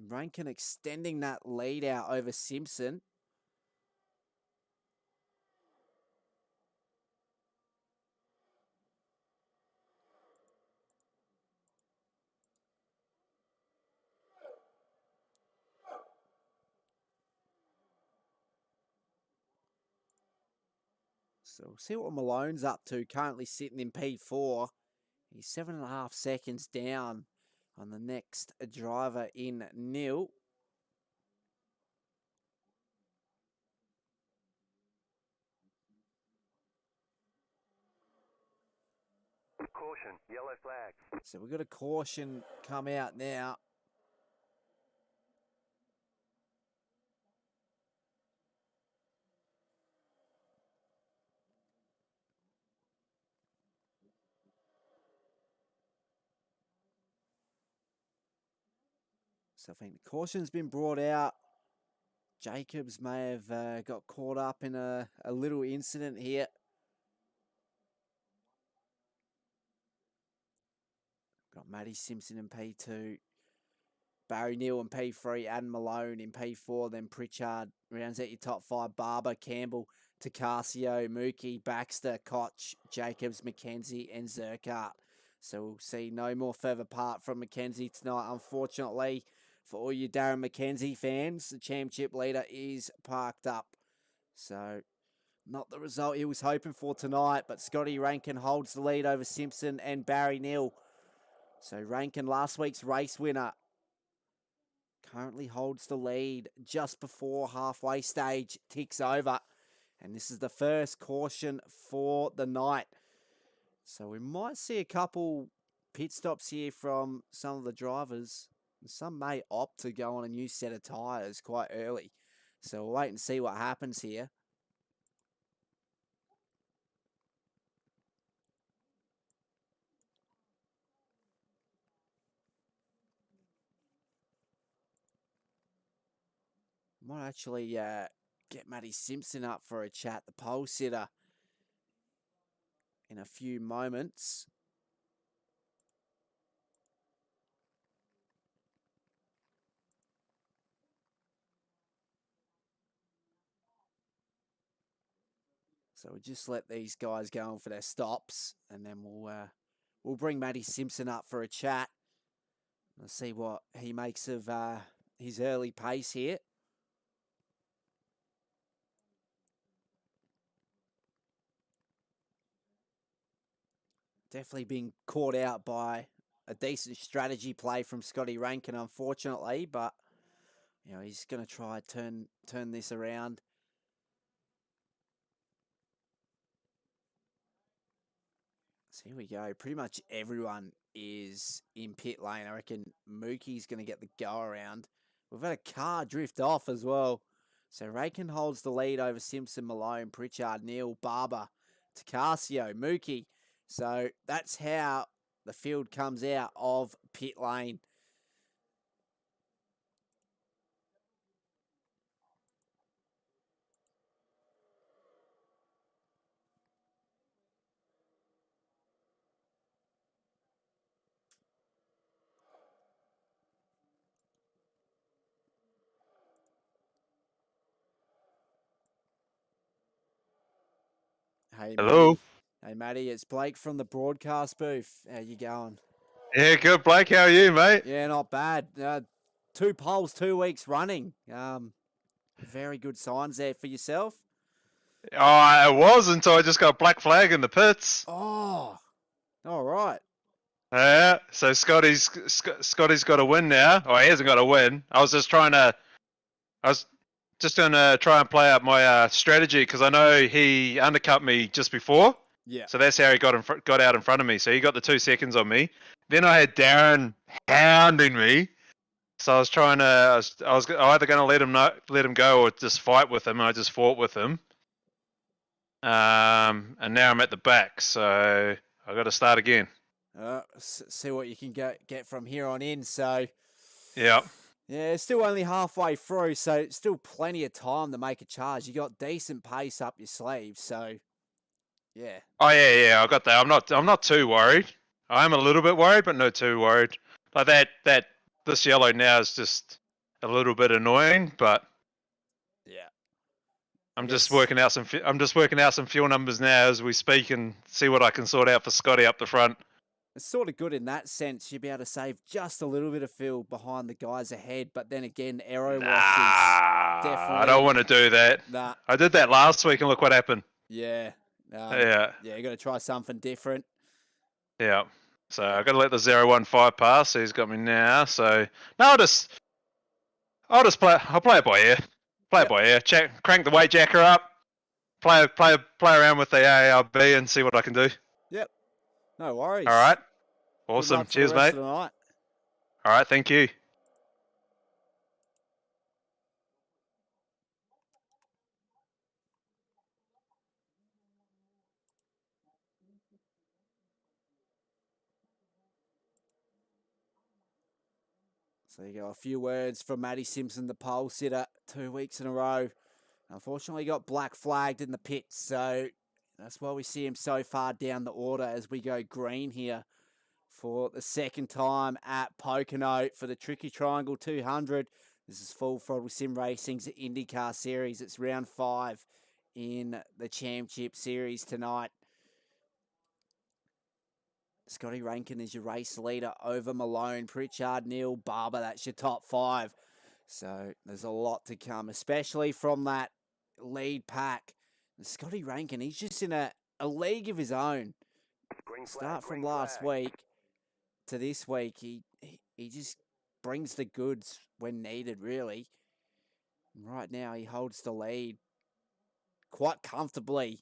Rankin extending that lead out over Simpson. So we'll see what Malone's up to, currently sitting in P4. He's 7.5 seconds down on the next driver in Neal. Caution, yellow flag. So we've got a caution come out now. So I think the caution's been brought out. Jacobs may have got caught up in a little incident here. Got Matty Simpson in P2. Barry Neal in P3, Adam Malone in P4, then Pritchard rounds out your top 5. Barber, Campbell, Takarsio, Mookie, Baxter, Koch, Jacobs, McKenzie, and Zerkart. So we'll see no more further part from McKenzie tonight, unfortunately. For all you Darren McKenzie fans, the championship leader is parked up. So Not the result he was hoping for tonight, but Scotty Rankin holds the lead over Simpson and Barry Neal. So Rankin, last week's race winner, currently holds the lead just before halfway stage ticks over. And this is the first caution for the night. So we might see a couple pit stops here from some of the drivers. Some may opt to go on a new set of tyres quite early. So we'll wait and see what happens here. Might actually get Matty Simpson up for a chat, the pole sitter, in a few moments. So we'll just let these guys go on for their stops, and then we'll bring Matty Simpson up for a chat. Let's see what he makes of his early pace here. Definitely being caught out by a decent strategy play from Scotty Rankin, unfortunately, but he's going to try turn this around. So here we go. Pretty much everyone is in pit lane. I reckon Mookie's going to get the go around. We've had a car drift off as well. So Rankin holds the lead over Simpson, Malone, Pritchard, Neal, Barber, Tacasio, Mookie. So that's how the field comes out of pit lane. Hey, Hello. Matty. Hey, Matty, it's Blake from the broadcast booth. How you going? Yeah, good, Blake. How are you, mate? Yeah, not bad. 2 poles, 2 weeks running. Very good signs there for yourself. Oh, I was until I just got a black flag in the pits. Oh, all right. Yeah, so Scotty's got a win now. Oh, he hasn't got a win. I was just going to try and play out my strategy because I know he undercut me just before. Yeah. So that's how he got out in front of me. So he got the 2 seconds on me. Then I had Darren hounding me. So I was trying to. I was either going to let him go or just fight with him. And I just fought with him. And now I'm at the back, so I got to start again. See what you can get from here on in. So, Yeah. yeah, it's still only halfway through, so still plenty of time to make a charge. You got decent pace up your sleeve, so yeah. Oh yeah, I got that. I'm not too worried. I am a little bit worried, but not too worried. Like this yellow now is just a little bit annoying, but yeah. I'm just working out some fuel numbers now as we speak and see what I can sort out for Scotty up the front. It's sort of good in that sense. You'll be able to save just a little bit of fuel behind the guys ahead, but then again, aero wash is definitely. I don't want to do that. Nah. I did that last week and look what happened. Yeah. Yeah. Yeah, you got to try something different. Yeah. So I've got to let the 015 pass. So he's got me now. So no, I'll play it by ear. Play it by ear. Crank the weight jacker up. Play around with the ARB and see what I can do. Yep. No worries. All right. Good Awesome. luck for Cheers, the rest mate. of the night. All right. Thank you. So you go a few words from Matty Simpson, the pole sitter, 2 weeks in a row. Unfortunately, got black flagged in the pits, so that's why we see him so far down the order as we go green here for the second time at Pocono for the Tricky Triangle 200. This is Full Throttle Simracing's IndyCar series. It's round 5 in the Championship Series tonight. Scotty Rankin is your race leader over Malone, Pritchard, Neal, Barber. That's your top 5. So there's a lot to come, especially from that lead pack. Scotty Rankin, he's just in a league of his own. Green flag, Start from green last flag. week to this week, he just brings the goods when needed, really. Right now, he holds the lead quite comfortably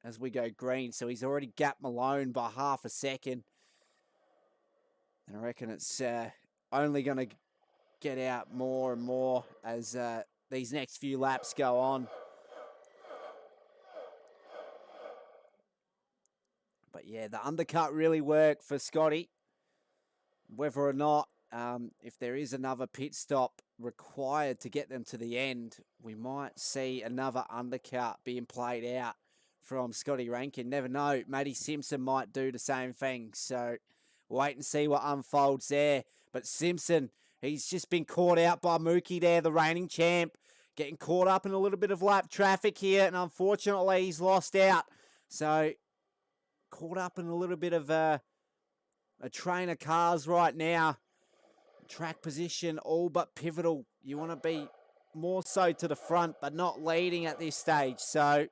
as we go green. So he's already gapped Malone by half a second. And I reckon it's only going to get out more and more as these next few laps go on. But yeah, the undercut really worked for Scotty. Whether or not, if there is another pit stop required to get them to the end, we might see another undercut being played out from Scotty Rankin. Never know. Matty Simpson might do the same thing. So wait and see what unfolds there. But Simpson, he's just been caught out by Mookie there, the reigning champ, getting caught up in a little bit of lap traffic here. And unfortunately, he's lost out. So caught up in a little bit of a train of cars right now. Track position all but pivotal. You want to be more so to the front, but not leading at this stage. So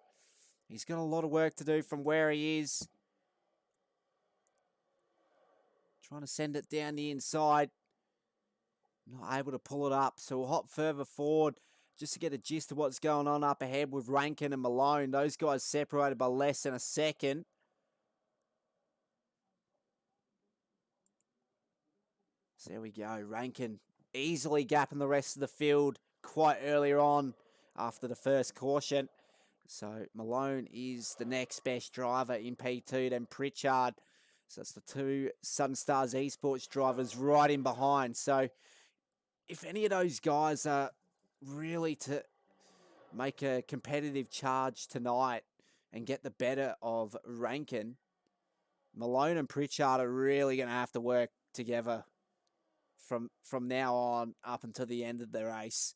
he's got a lot of work to do from where he is. Trying to send it down the inside. Not able to pull it up. So we'll hop further forward just to get a gist of what's going on up ahead with Rankin and Malone. Those guys separated by less than a second. So there we go. Rankin easily gapping the rest of the field quite earlier on after the first caution. So Malone is the next best driver in P2, then Pritchard. So it's the two Southern Stars Esports drivers right in behind. So if any of those guys are really to make a competitive charge tonight and get the better of Rankin, Malone and Pritchard are really going to have to work together from now on up until the end of the race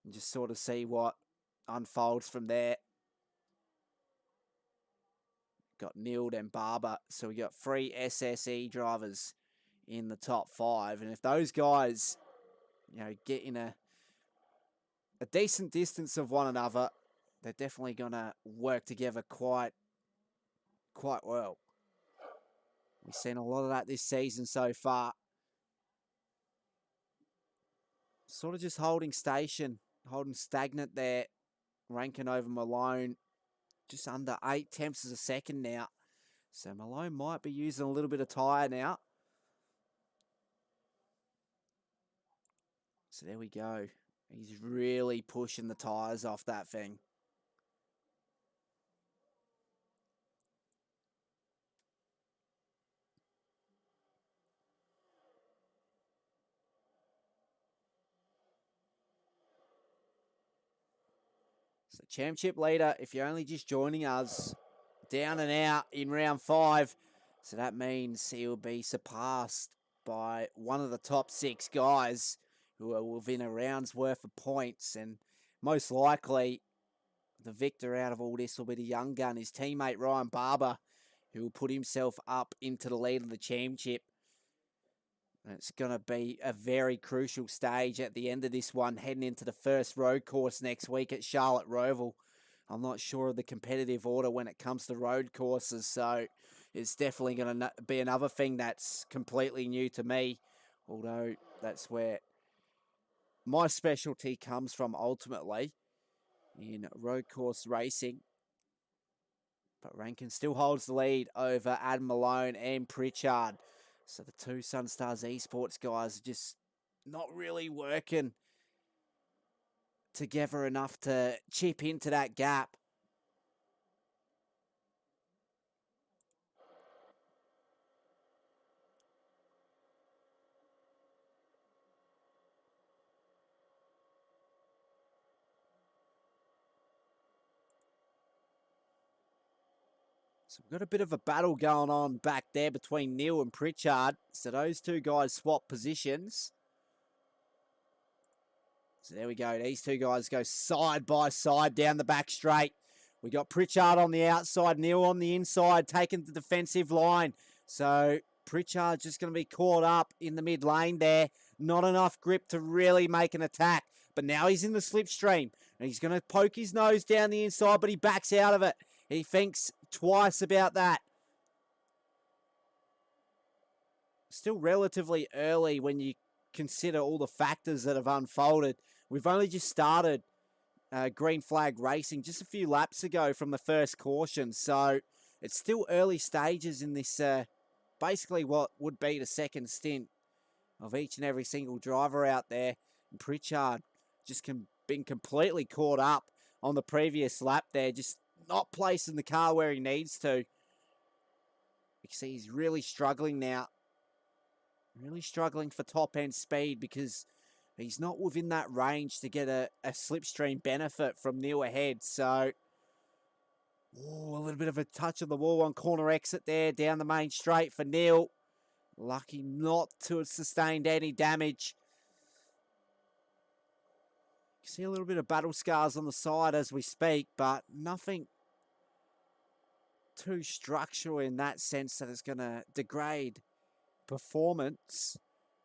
and just sort of see what unfolds from there. Got Neal and Barber, so we got 3 SSE drivers in the top 5, and if those guys, get in a decent distance of one another, they're definitely gonna work together quite well. We've seen a lot of that this season so far. Sort of just holding stagnant there. Rankin over Malone. Just under 8 tenths of a second now. So Malone might be using a little bit of tyre now. So there we go. He's really pushing the tyres off that thing. So championship leader, if you're only just joining us, down and out in round 5. So that means he'll be surpassed by one of the top 6 guys who are within a round's worth of points. And most likely, the victor out of all this will be the young gun, his teammate Ryan Barber, who will put himself up into the lead of the championship. And it's going to be a very crucial stage at the end of this one, heading into the first road course next week at Charlotte Roval. I'm not sure of the competitive order when it comes to road courses, so it's definitely going to be another thing that's completely new to me, although that's where my specialty comes from ultimately in road course racing. But Rankin still holds the lead over Adam Malone and Pritchard. So the two Southern Stars Esports guys are just not really working together enough to chip into that gap. So we've got a bit of a battle going on back there between Neal and Pritchard. So those two guys swap positions. So there we go. These two guys go side by side down the back straight. We got Pritchard on the outside, Neal on the inside, taking the defensive line. So Pritchard's just going to be caught up in the mid lane there. Not enough grip to really make an attack. But now he's in the slipstream, and he's going to poke his nose down the inside, but he backs out of it. He thinks twice about that. Still relatively early when you consider all the factors that have unfolded. We've only just started green flag racing just a few laps ago from the first caution, so it's still early stages in this basically what would be the second stint of each and every single driver out there. And Pritchard just been completely caught up on the previous lap there, just not placing the car where he needs to. You can see he's really struggling now. Really struggling for top end speed because he's not within that range to get a slipstream benefit from Neal ahead. So, a little bit of a touch of the wall on corner exit there down the main straight for Neal. Lucky not to have sustained any damage. You can see a little bit of battle scars on the side as we speak, but nothing too structural in that sense that it's going to degrade performance.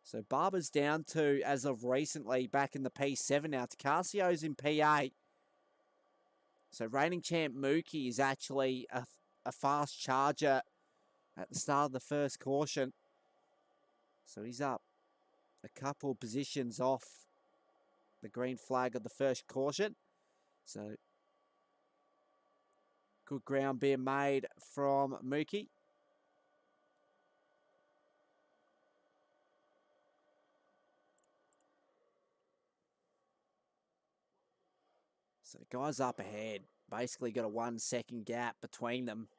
So Barber's down to, as of recently, back in the P7 now. Tacasio's in P8. So reigning champ Mookie is actually a fast charger at the start of the first caution. So he's up a couple positions off the green flag of the first caution. So good ground being made from Mookie. So guys up ahead, basically got a 1 second gap between them.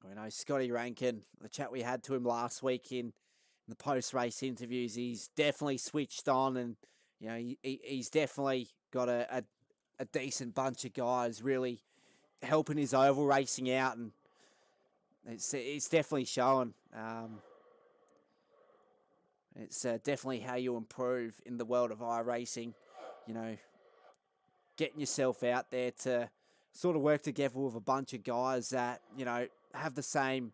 I know Scotty Rankin, the chat we had to him last week in the post-race interviews, he's definitely switched on, and you know he's definitely got a decent bunch of guys really helping his oval racing out, and it's definitely showing. It's definitely how you improve in the world of iRacing. You know, getting yourself out there to sort of work together with a bunch of guys that, you know, have the same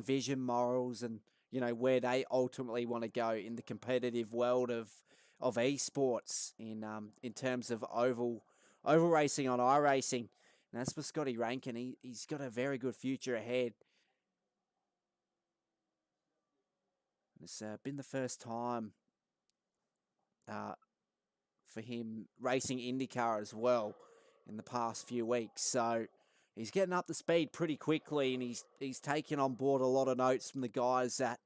vision, morals, and, you know, where they ultimately want to go in the competitive world of esports in terms of oval racing on iRacing. And that's for Scotty Rankin. He's got a very good future ahead. It's been the first time for him racing IndyCar as well in the past few weeks. So he's getting up to speed pretty quickly, and he's taking on board a lot of notes from the guys that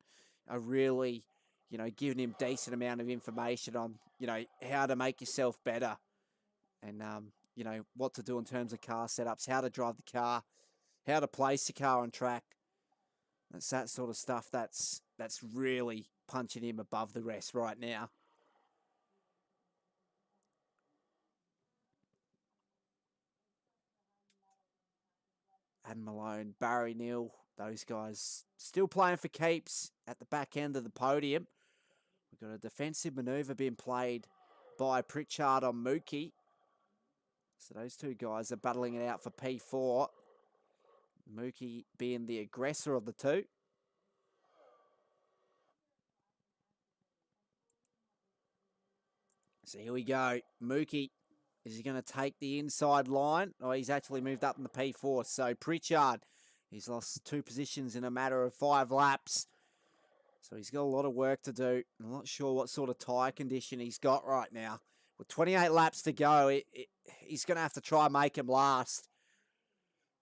are really, you know, giving him decent amount of information on, you know, how to make yourself better and, you know, what to do in terms of car setups, how to drive the car, how to place the car on track. It's that sort of stuff that's really punching him above the rest right now. Adam Malone, Barry Neal, those guys still playing for keeps at the back end of the podium. We've got a defensive manoeuvre being played by Pritchard on Mookie. So those two guys are battling it out for P4. Mookie being the aggressor of the two. So here we go. Mookie, is he going to take the inside line? Oh, he's actually moved up in the P4. So Pritchard, he's lost 2 positions in a matter of 5 laps. So he's got a lot of work to do. I'm not sure what sort of tyre condition he's got right now. With 28 laps to go, he's going to have to try and make him last.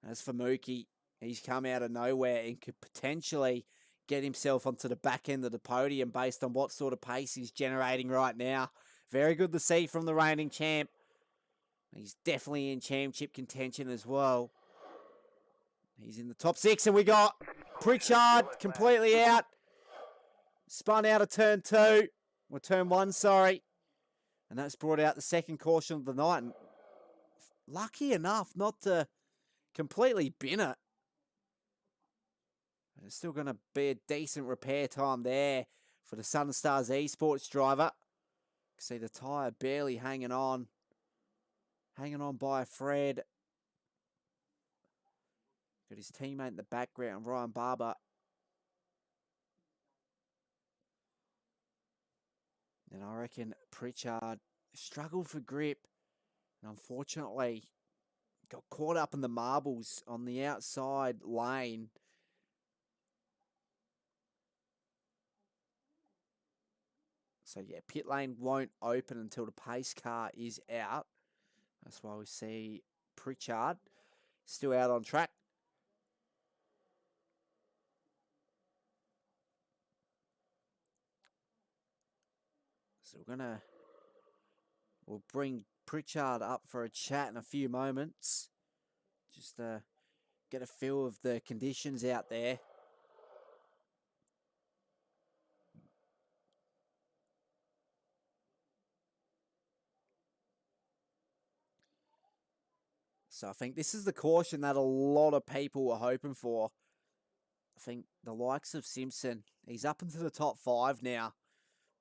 As for Mookie, he's come out of nowhere and could potentially get himself onto the back end of the podium based on what sort of pace he's generating right now. Very good to see from the reigning champ. He's definitely in championship contention as well. He's in the top 6, and we got Pritchard completely out. Spun out of turn 2. Or turn 1, sorry. And that's brought out the second caution of the night. And lucky enough not to completely bin it. There's still going to be a decent repair time there for the Southern Stars Esports driver. See the tyre barely hanging on by a thread. Got his teammate in the background, Ryan Barber. And I reckon Pritchard struggled for grip and unfortunately got caught up in the marbles on the outside lane. So yeah, pit lane won't open until the pace car is out. That's why we see Pritchard still out on track. So we'll bring Pritchard up for a chat in a few moments. Just get a feel of the conditions out there. So I think this is the caution that a lot of people were hoping for. I think the likes of Simpson, he's up into the top 5 now.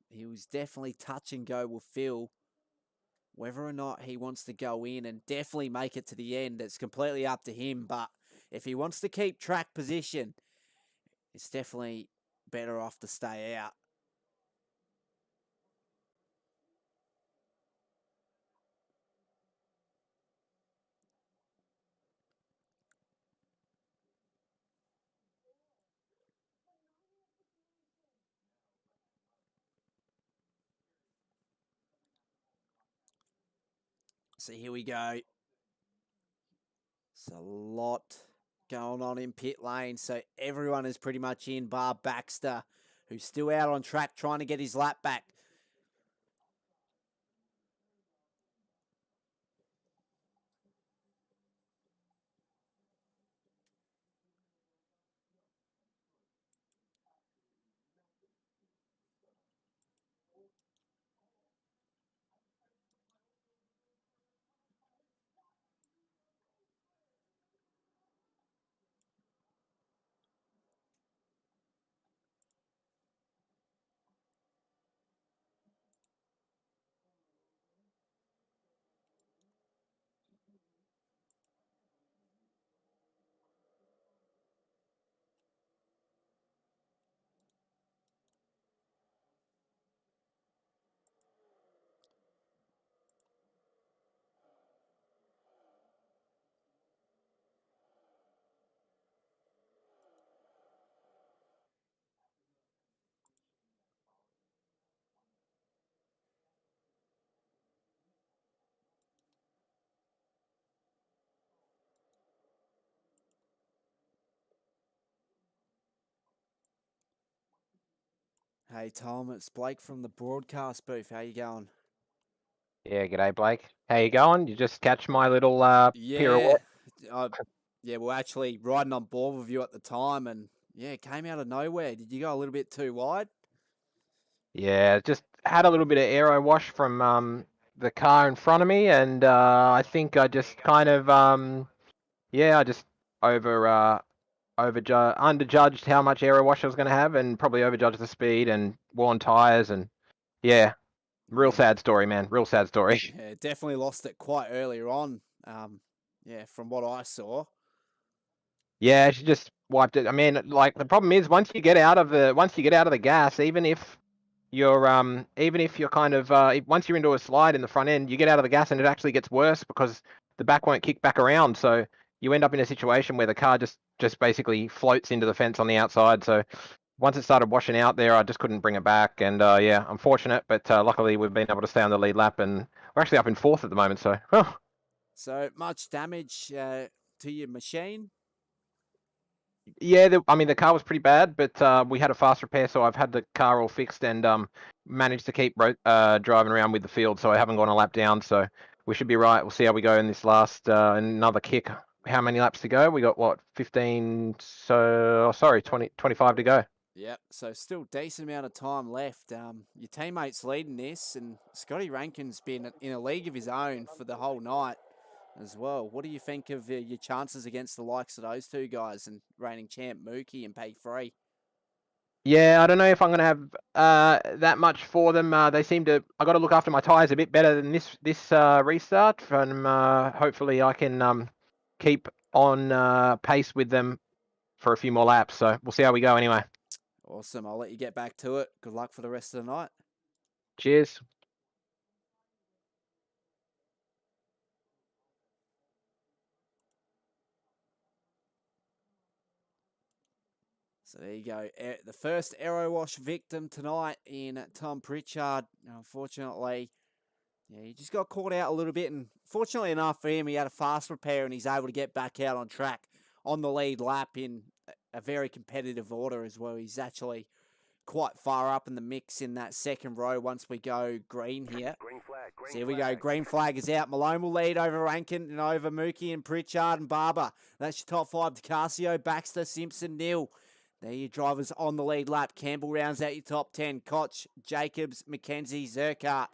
He was definitely touch and go with Phil. Whether or not he wants to go in and definitely make it to the end, it's completely up to him. But if he wants to keep track position, it's definitely better off to stay out. So here we go. It's a lot going on in pit lane. So everyone is pretty much in, bar Baxter, who's still out on track trying to get his lap back. Hey Tom, it's Blake from the broadcast booth. How you going? Yeah, g'day Blake. How you going? You just catch my little Yeah, pirouette? yeah, we're actually riding on board with you at the time, and yeah, it came out of nowhere. Did you go a little bit too wide? Yeah, just had a little bit of aero wash from the car in front of me, and I think I just kind of I just underjudged how much aero wash I was going to have, and probably overjudged the speed and worn tires, and yeah, real Yeah, sad story, man. Real sad story. yeah, definitely lost it quite earlier on. Yeah, from what I saw. Yeah, she just wiped it. I mean, like the problem is once you get out of the gas, even if you're kind of once you're into a slide in the front end, you get out of the gas and it actually gets worse because the back won't kick back around. So you end up in a situation where the car just basically floats into the fence on the outside. So once it started washing out there, I just couldn't bring it back. And yeah, unfortunate, but luckily we've been able to stay on the lead lap, and we're actually up in 4th at the moment. So So much damage to your machine. yeah, I mean the car was pretty bad, but we had a fast repair, so I've had the car all fixed and managed to keep driving around with the field, so I haven't gone a lap down. So we should be right. We'll see how we go in this last another kick. How many laps to go? We got what 15? So sorry, 20, 25 to go. Yep. So still decent amount of time left. Your teammate's leading this, and Scotty Rankin's been in a league of his own for the whole night as well. What do you think of your chances against the likes of those two guys and reigning champ Mookie and Peg Free? Yeah, I don't know if I'm going to have that much for them. They seem to. I got to look after my tyres a bit better than this restart. From hopefully I can keep on pace with them for a few more laps. So we'll see how we go anyway. Awesome. I'll let you get back to it. Good luck for the rest of the night. Cheers. So there you go. The first aero wash victim tonight in Tom Pritchard. Unfortunately, yeah, he just got caught out a little bit. And fortunately enough for him, he had a fast repair and he's able to get back out on track on the lead lap in a very competitive order as well. He's actually quite far up in the mix in that second row once we go green here. Green flag. Green So here we go. flag. Green flag is out. Malone will lead over Rankin and over Mookie and Pritchard and Barber. That's your top five. DiCasio, Baxter, Simpson, Neal. There your drivers on the lead lap. Campbell rounds out your top 10. Koch, Jacobs, McKenzie, Zerkart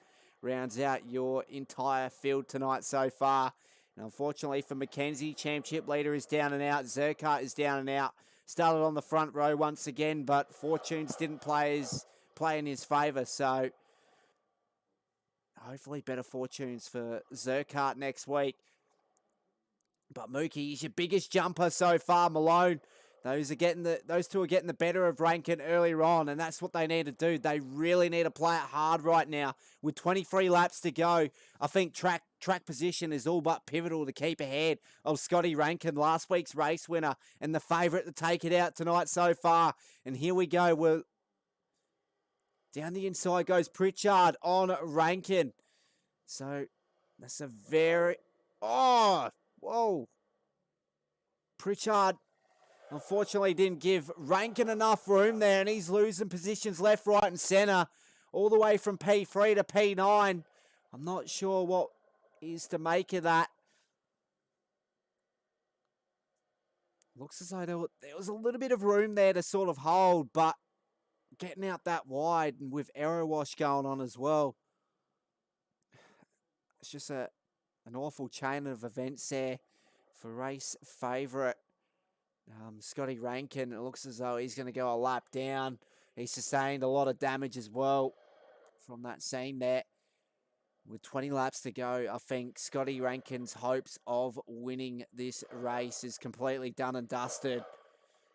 rounds out your entire field tonight so far. And unfortunately for McKenzie, championship leader is down and out. Zerkart is down and out. Started on the front row once again, but fortunes didn't play in his favour. So hopefully better fortunes for Zerkart next week. But Mookie is your biggest jumper so far. Malone, those two are getting the better of Rankin earlier on, and that's what they need to do. They really need to play it hard right now. With 23 laps to go, I think track position is all but pivotal to keep ahead of Scotty Rankin, last week's race winner, and the favourite to take it out tonight so far. And here we go. We're down the inside goes Pritchard on Rankin. So that's a very... Oh, whoa. Pritchard unfortunately didn't give Rankin enough room there, and he's losing positions left, right, and centre, all the way from P3 to P9. I'm not sure what is to make of that. Looks as though there was a little bit of room there to sort of hold, but getting out that wide and with aero wash going on as well. It's just an awful chain of events there for race favourite. Scotty Rankin, it looks as though he's going to go a lap down. He sustained a lot of damage as well from that scene there. With 20 laps to go, I think Scotty Rankin's hopes of winning this race is completely done and dusted.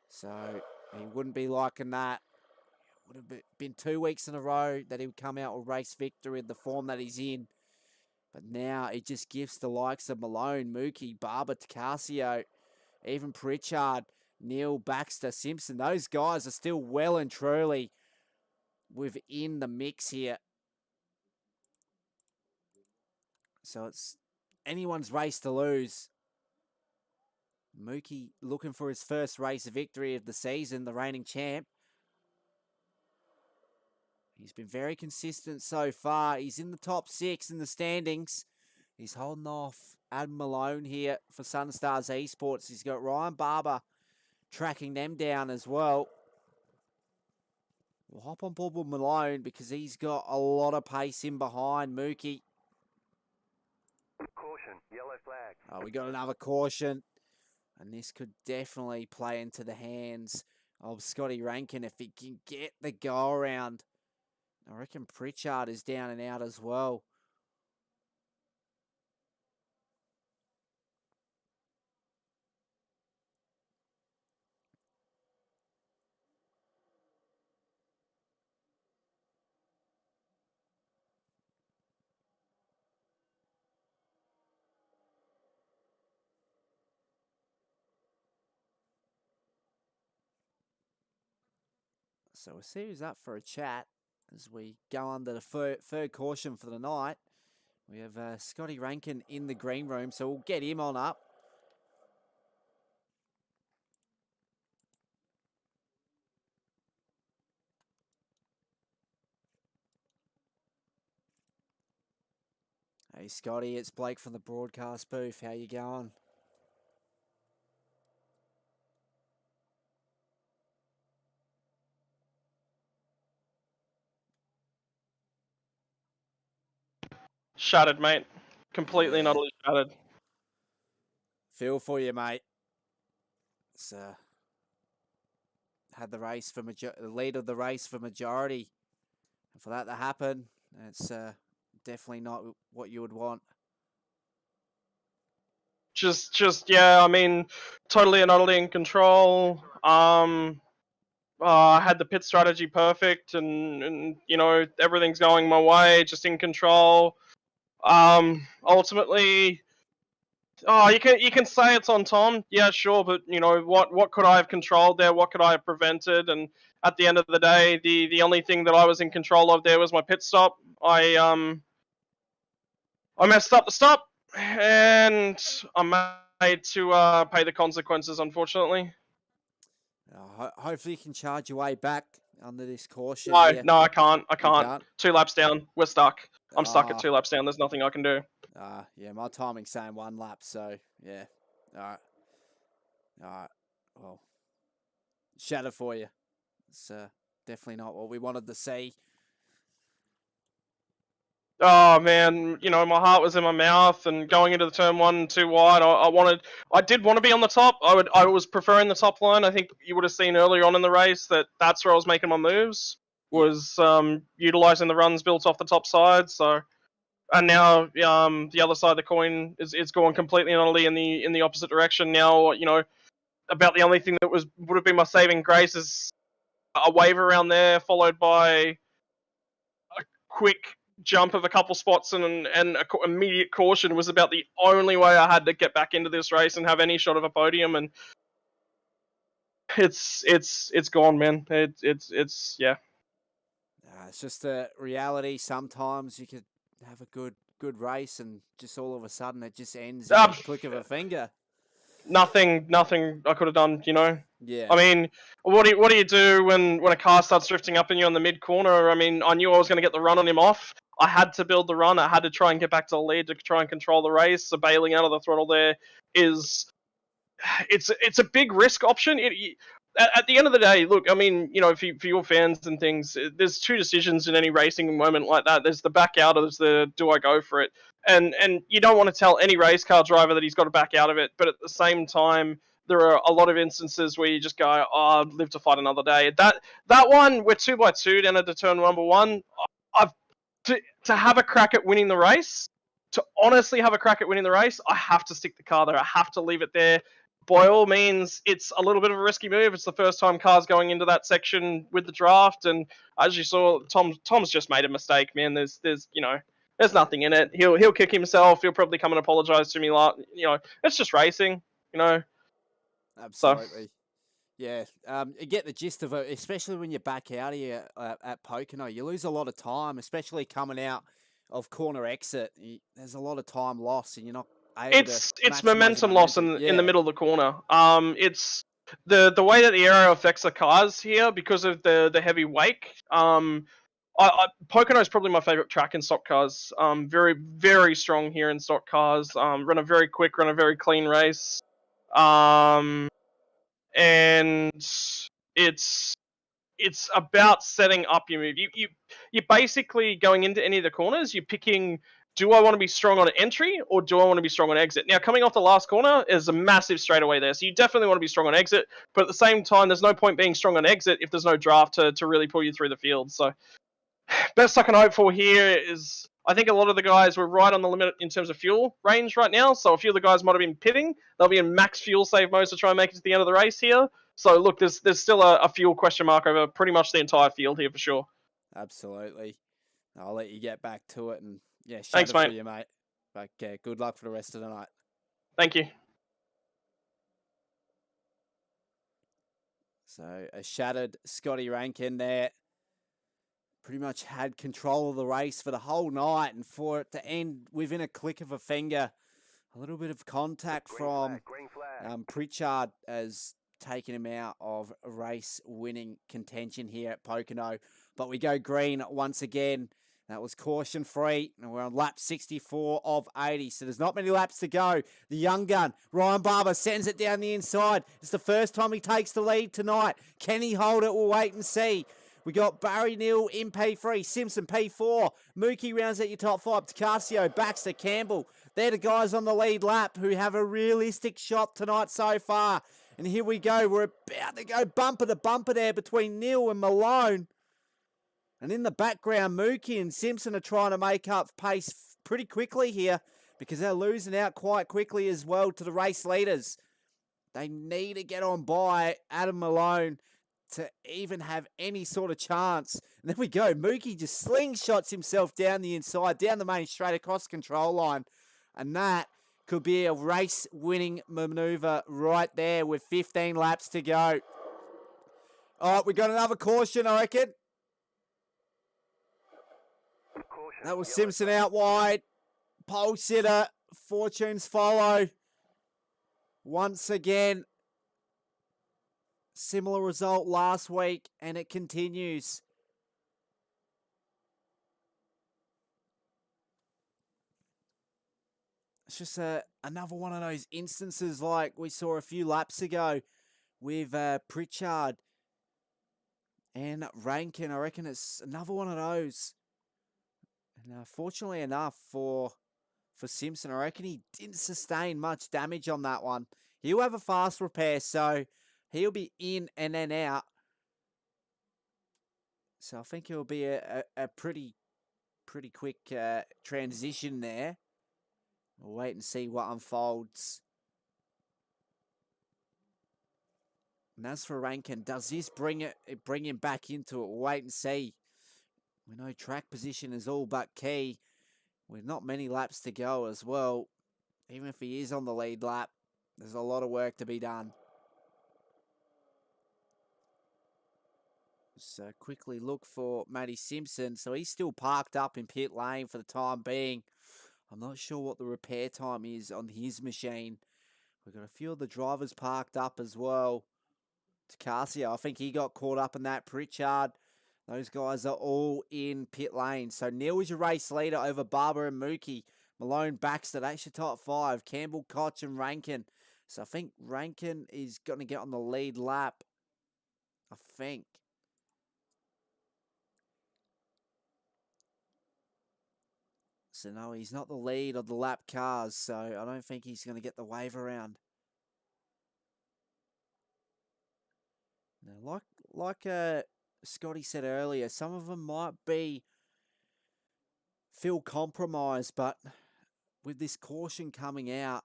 So he wouldn't be liking that. It would have been 2 weeks in a row that he would come out with race victory in the form that he's in. But now it just gives the likes of Malone, Mookie, Barber, DiCasio, even Pritchard, Neal, Baxter, Simpson. Those guys are still well and truly within the mix here. So it's anyone's race to lose. Mookie looking for his first race victory of the season, the reigning champ. He's been very consistent so far. He's in the top 6 in the standings. He's holding off Adam Malone here for Southern Stars Esports. He's got Ryan Barber tracking them down as well. We'll hop on board with Malone because he's got a lot of pace in behind Mookie. Caution. Yellow flag. Oh, we got another caution. And this could definitely play into the hands of Scotty Rankin if he can get the go around. I reckon Pritchard is down and out as well. So we'll see who's up for a chat as we go under the third caution for the night. We have Scotty Rankin in the green room, so we'll get him on up. Hey Scotty, it's Blake from the broadcast booth. How you going? Shattered, mate. Completely and Yeah. utterly shattered. Feel for you, mate. It's had the race for the lead of the race for majority. And for that to happen, it's definitely not what you would want. Just yeah. I mean, totally and utterly in control. I had the pit strategy perfect, and everything's going my way. Just in control. Ultimately, you can say it's on Tom, yeah, sure, but what could I have controlled there? What could I have prevented? And at the end of the day, the only thing that I was in control of there was my pit stop. I messed up the stop, and I'm made to pay the consequences, unfortunately. Hopefully you can charge your way back under this caution. No, here. no, I can't. I You can't. 2 laps down. We're stuck. I'm stuck at Ah. 2 laps down. There's nothing I can do. Yeah, my timing's saying 1 lap, so yeah. All right. Well, shatter for you. It's definitely not what we wanted to see. Oh man, my heart was in my mouth, and going into the turn 1 too wide, I did want to be on the top. I was preferring the top line. I think you would have seen earlier on in the race that's where I was making my moves. Was utilizing the runs built off the top side. So, and now the other side of the coin is going completely and utterly in the opposite direction. Now about the only thing that would have been my saving grace is a wave around there, followed by a quick jump of a couple spots and immediate caution was about the only way I had to get back into this race and have any shot of a podium. And it's gone, man. It's yeah. It's just a reality. Sometimes you could have a good race, and just all of a sudden it just ends in a click of a finger. Nothing I could have done. Yeah. I mean, what do you do when a car starts drifting up in you on the mid corner? I mean, I knew I was going to get the run on him off. I had to build the run. I had to try and get back to the lead to try and control the race. So bailing out of the throttle there it's a big risk option. At the end of the day, look, I mean, for your fans and things, there's 2 decisions in any racing moment like that. There's the back out, or there's the do I go for it? And you don't want to tell any race car driver that he's got to back out of it. But at the same time, there are a lot of instances where you just go, oh, I'd live to fight another day. That one, we're 2 by 2 down at the turn number 1. To have a crack at winning the race, to honestly have a crack at winning the race, I have to stick the car there. I have to leave it there. By all means, it's a little bit of a risky move. It's the first time cars going into that section with the draft, and as you saw, Tom's just made a mistake, man. There's nothing in it. He'll kick himself. He'll probably come and apologize to me. It's just racing, Absolutely. So. Yeah, you get the gist of it, especially when you're back out here at Pocono. You lose a lot of time, especially coming out of corner exit. There's a lot of time lost, and you're not able to It's momentum loss in the middle of the corner. It's the way that the aero affects the cars here because of the heavy wake. Pocono is probably my favorite track in stock cars. Very, very strong here in stock cars. Run a very quick, run a very clean race. And it's about setting up your move. You're basically going into any of the corners. You're picking, do I want to be strong on entry or do I want to be strong on exit? Now, coming off the last corner is a massive straightaway there. So you definitely want to be strong on exit. But at the same time, there's no point being strong on exit if there's no draft to really pull you through the field. So best I can hope for here is, I think a lot of the guys were right on the limit in terms of fuel range right now. So a few of the guys might have been pitting. They'll be in max fuel save mode to try and make it to the end of the race here. So look, there's still a fuel question mark over pretty much the entire field here for sure. Absolutely. I'll let you get back to it, and yeah, thanks, for mate. you, mate. Okay, good luck for the rest of the night. Thank you. So a shattered Scotty Rankin there. Pretty much had control of the race for the whole night, and for it to end within a click of a finger, a little bit of contact from Pritchard has taken him out of race-winning contention here at Pocono. But we go green once again. That was caution-free, and we're on lap 64 of 80, so there's not many laps to go. The young gun, Ryan Barber, sends it down the inside. It's the first time he takes the lead tonight. Can he hold it? We'll wait and see. We got Barry Neal in P3, Simpson P4, Mookie rounds at your top 5, Tacasio, Baxter, Campbell. They're the guys on the lead lap who have a realistic shot tonight so far. And here we go. We're about to go bumper to bumper there between Neal and Malone. And in the background, Mookie and Simpson are trying to make up pace pretty quickly here because they're losing out quite quickly as well to the race leaders. They need to get on by Adam Malone to even have any sort of chance. And there we go. Mookie just slingshots himself down the inside, down the main straight across control line. And that could be a race-winning maneuver right there with 15 laps to go. All right, we got another caution, I reckon. Caution, That was yellow Simpson flag. out wide. Pole sitter, fortunes follow. Once again, similar result last week, and it continues. It's just another one of those instances like we saw a few laps ago with Pritchard and Rankin. I reckon it's another one of those. And fortunately enough for Simpson, I reckon he didn't sustain much damage on that one. He'll have a fast repair, so he'll be in and then out. So I think it'll be a pretty quick transition there. We'll wait and see what unfolds. And as for Rankin, does this bring him back into it? We'll wait and see. We know track position is all but key. With not many laps to go as well. Even if he is on the lead lap, there's a lot of work to be done. So quickly look for Matty Simpson. So he's still parked up in pit lane for the time being. I'm not sure what the repair time is on his machine. We've got a few of the drivers parked up as well. Takasia, I think he got caught up in that. Pritchard, those guys are all in pit lane. So Neal is your race leader over Barber and Mookie. Malone, Baxter, that's your top five. Campbell, Koch, and Rankin. So I think Rankin is going to get on the lead lap. I think. So no, he's not the lead of the lap cars, so I don't think he's going to get the wave around. Now, like Scotty said earlier, some of them might feel compromised, but with this caution coming out,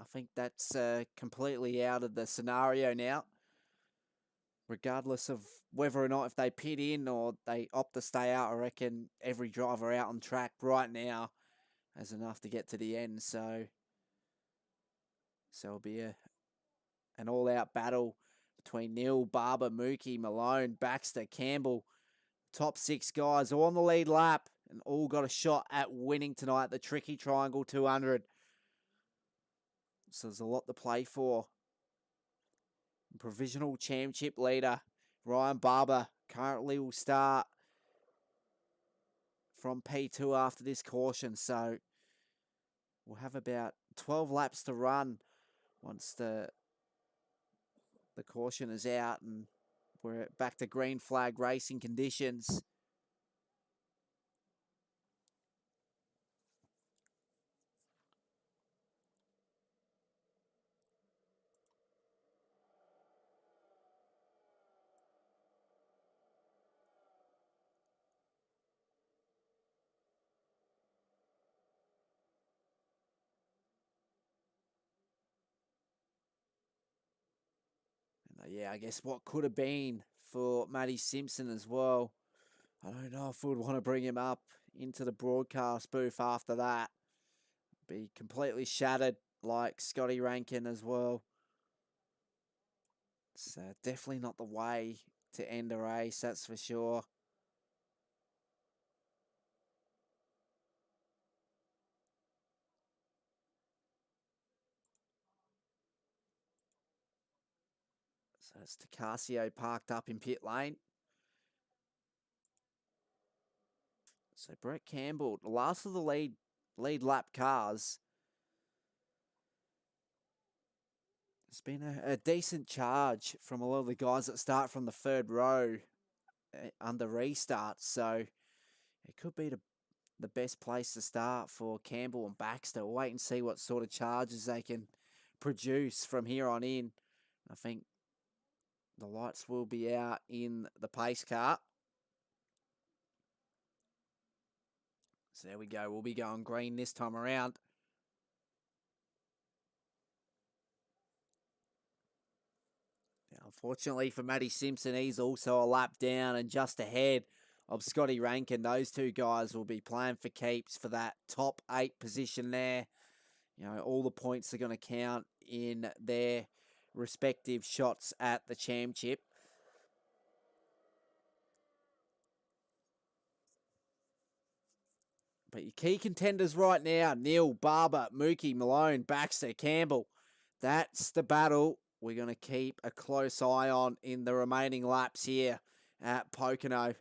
I think that's completely out of the scenario now. Regardless of whether or not if they pit in or they opt to stay out, I reckon every driver out on track right now has enough to get to the end. So it'll be an all-out battle between Neal, Barber, Mookie, Malone, Baxter, Campbell. Top six guys all on the lead lap and all got a shot at winning tonight, the Tricky Triangle 200. So there's a lot to play for. Provisional championship leader, Ryan Barber, currently will start from P2 after this caution. So we'll have about 12 laps to run once the caution is out and we're back to green flag racing conditions. Yeah, I guess what could have been for Matty Simpson as well. I don't know if we would want to bring him up into the broadcast booth after that. Be completely shattered like Scotty Rankin as well. It's definitely not the way to end a race, that's for sure. So it's Takasia parked up in pit lane. So Brett Campbell, the last of the lead lap cars. It's been a decent charge from a lot of the guys that start from the third row under restart. So it could be the best place to start for Campbell and Baxter. We'll wait and see what sort of charges they can produce from here on in. I think the lights will be out in the pace car. So there we go. We'll be going green this time around. Now, unfortunately for Matty Simpson, he's also a lap down and just ahead of Scotty Rankin. Those two guys will be playing for keeps for that top 8 position there. You know, all the points are going to count in their respective shots at the championship. But your key contenders right now, Neal, Barber, Mookie, Malone, Baxter, Campbell. That's the battle we're going to keep a close eye on in the remaining laps here at Pocono.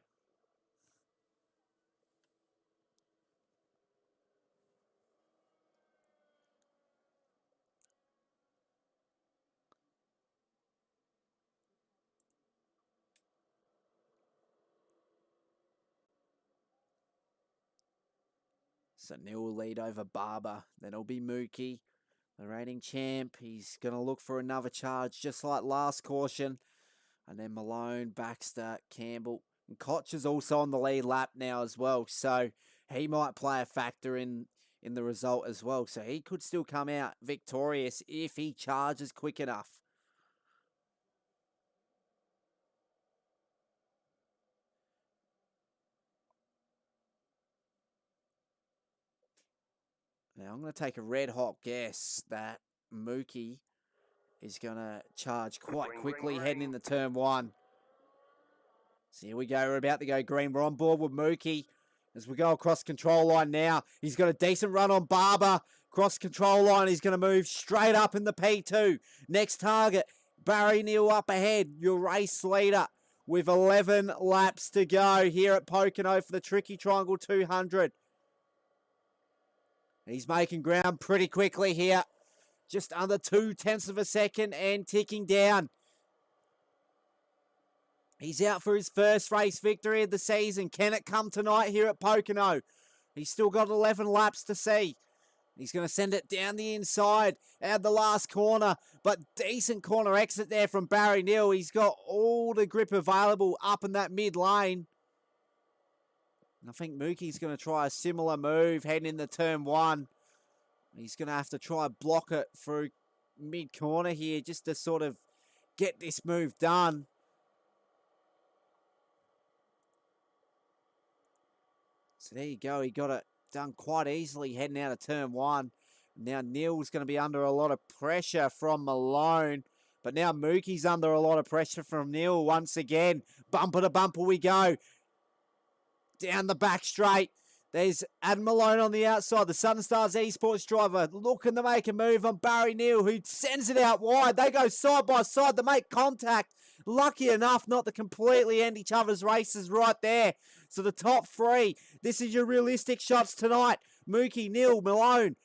So Neal will lead over Barber. Then it'll be Mookie, the reigning champ. He's going to look for another charge, just like last caution. And then Malone, Baxter, Campbell. And Koch is also on the lead lap now as well. So he might play a factor in the result as well. So he could still come out victorious if he charges quick enough. Now, I'm going to take a red-hot guess that Mookie is going to charge quite quickly heading into turn 1. So here we go. We're about to go green. We're on board with Mookie as we go across control line now. He's got a decent run on Barber. Cross control line. He's going to move straight up in the P2. Next target, Barry Neal up ahead, your race leader, with 11 laps to go here at Pocono for the Tricky Triangle 200. He's making ground pretty quickly here. Just under 0.2 of a second and ticking down. He's out for his first race victory of the season. Can it come tonight here at Pocono? He's still got 11 laps to see. He's going to send it down the inside out the last corner. But decent corner exit there from Barry Neal. He's got all the grip available up in that mid lane. And I think Mookie's going to try a similar move heading into turn 1. He's going to have to try block it through mid-corner here just to sort of get this move done. So there you go. He got it done quite easily heading out of turn 1. Now Neal's going to be under a lot of pressure from Malone. But now Mookie's under a lot of pressure from Neal once again. Bumper to bumper we go. Down the back straight. There's Adam Malone on the outside. The Southern Stars Esports driver looking to make a move on Barry Neal, who sends it out wide. They go side by side to make contact. Lucky enough not to completely end each other's races right there. So the top 3, this is your realistic shots tonight. Mookie, Neal, Malone.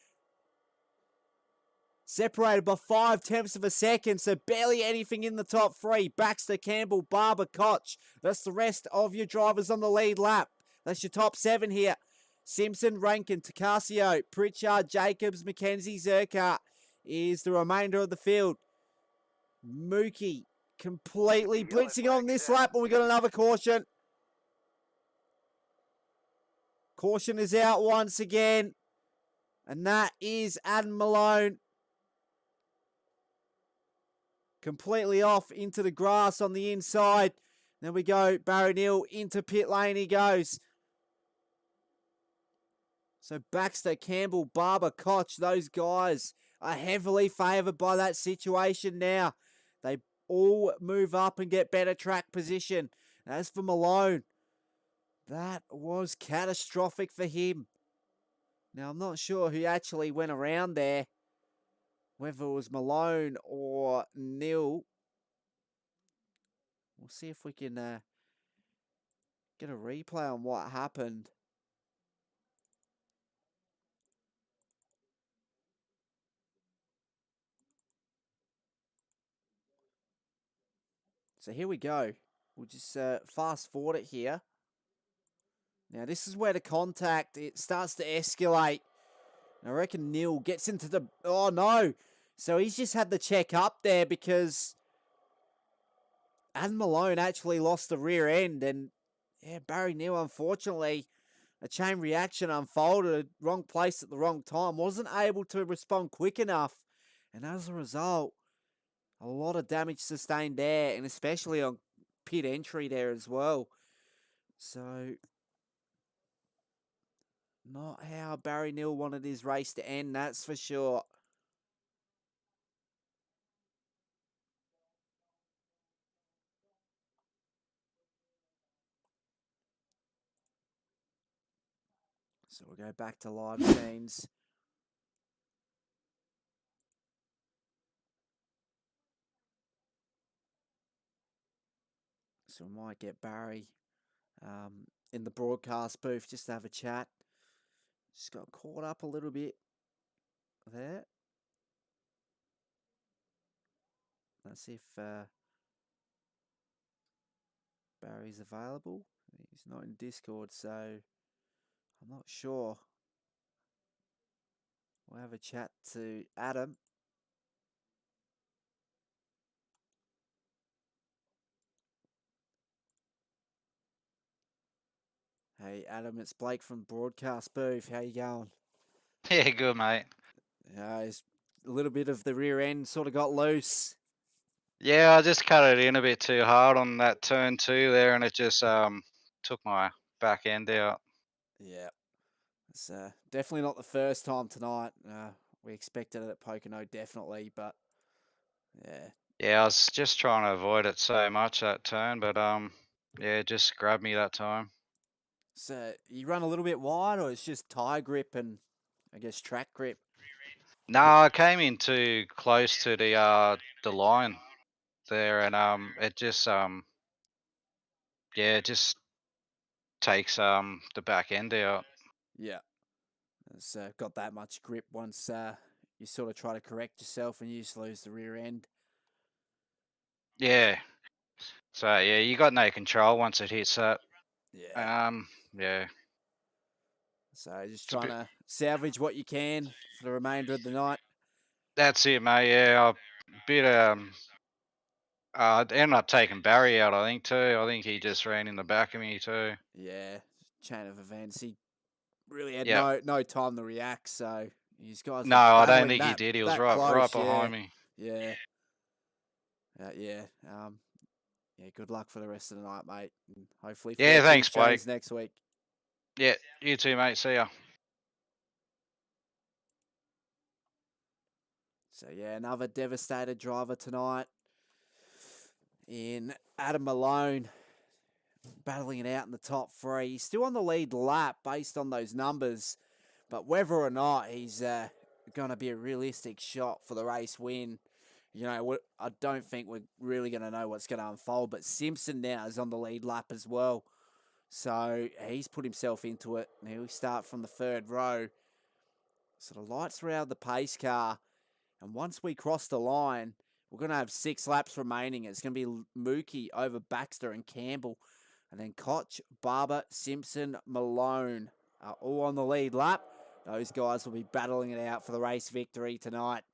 Separated by 0.5 of a second, so barely anything in the top 3. Baxter, Campbell, Barber, Koch. That's the rest of your drivers on the lead lap. That's your top 7 here. Simpson, Rankin, Tacasio, Pritchard, Jacobs, McKenzie, Zerkart is the remainder of the field. Mookie completely blitzing on this lap, and we got another caution. Caution is out once again, and that is Adam Malone. Completely off into the grass on the inside. Then we go, Barry Neal into pit lane he goes. So Baxter, Campbell, Barber, Koch, those guys are heavily favoured by that situation now. They all move up and get better track position. As for Malone, that was catastrophic for him. Now, I'm not sure who actually went around there, whether it was Malone or Neal. We'll see if we can get a replay on what happened. So here we go. We'll just fast forward it here. Now this is where the contact, it starts to escalate. I reckon Neal gets into the... Oh no! So he's just had the check up there because Adam Malone actually lost the rear end, and yeah, Barry Neal, unfortunately, a chain reaction unfolded, wrong place at the wrong time, wasn't able to respond quick enough, and as a result, a lot of damage sustained there, and especially on pit entry there as well. So, not how Barry Neal wanted his race to end, that's for sure. So we'll go back to live scenes. So we might get Barry in the broadcast booth just to have a chat. Just got caught up a little bit there. Let's see if Barry's available. He's not in Discord, so I'm not sure. We'll have a chat to Adam. Hey Adam, it's Blake from Broadcast Booth. How you going? Yeah, good, mate. It's a little bit of the rear end sort of got loose. Yeah, I just cut it in a bit too hard on that turn 2 there, and it just took my back end out. Yeah, it's definitely not the first time tonight. We expected it at Pocono, definitely, but yeah. Yeah, I was just trying to avoid it so much that turn, but yeah, it just grabbed me that time. So you run a little bit wide, or it's just tire grip and I guess track grip? No, I came in too close to the line there, and it just yeah, it just takes the back end out. Yeah, it's got that much grip once you sort of try to correct yourself and you just lose the rear end. Yeah. So yeah, you got no control once it hits that. Yeah. Yeah. So just It's a trying bit. to salvage what you can for the remainder of the night. That's it, mate. Yeah, a bit I ended up taking Barry out, I think, too. I think he just ran in the back of me, too. Yeah, chain of events. He really had Yep. no time to react. So these guys No, were I don't battling think he that did. He was that right close. behind me. Yeah. Yeah. Yeah. Good luck for the rest of the night, mate. And hopefully, Yeah, fortune thanks, Blake. shines next week. Yeah, you too, mate. See ya. So yeah, another devastated driver tonight in Adam Malone, battling it out in the top 3. He's still on the lead lap based on those numbers, but whether or not he's going to be a realistic shot for the race win, you know, I don't think we're really going to know what's going to unfold. But Simpson now is on the lead lap as well, so he's put himself into it. Now we start from the 3rd row. So the lights are out of the pace car. And once we cross the line, we're going to have 6 laps remaining. It's going to be Mookie over Baxter and Campbell. And then Koch, Barber, Simpson, Malone are all on the lead lap. Those guys will be battling it out for the race victory tonight.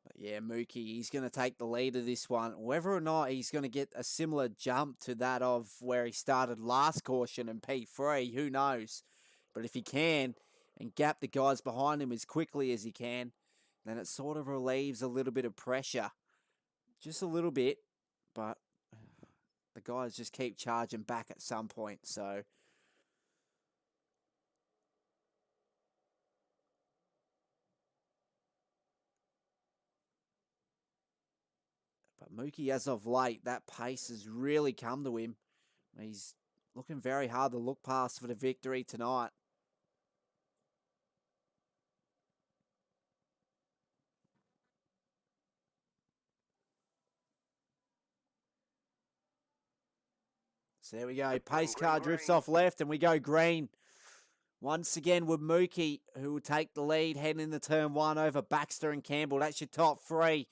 But yeah, Mookie, he's going to take the lead of this one. Whether or not he's going to get a similar jump to that of where he started last caution in P3, who knows? But if he can, and gap the guys behind him as quickly as he can, then it sort of relieves a little bit of pressure. Just a little bit, but the guys just keep charging back at some point, so... But Mookie, as of late, that pace has really come to him. He's looking very hard to look past for the victory tonight. So there we go. Pace car drifts off left and we go green. Once again with Mookie, who will take the lead heading into turn 1 over Baxter and Campbell. That's your top 3.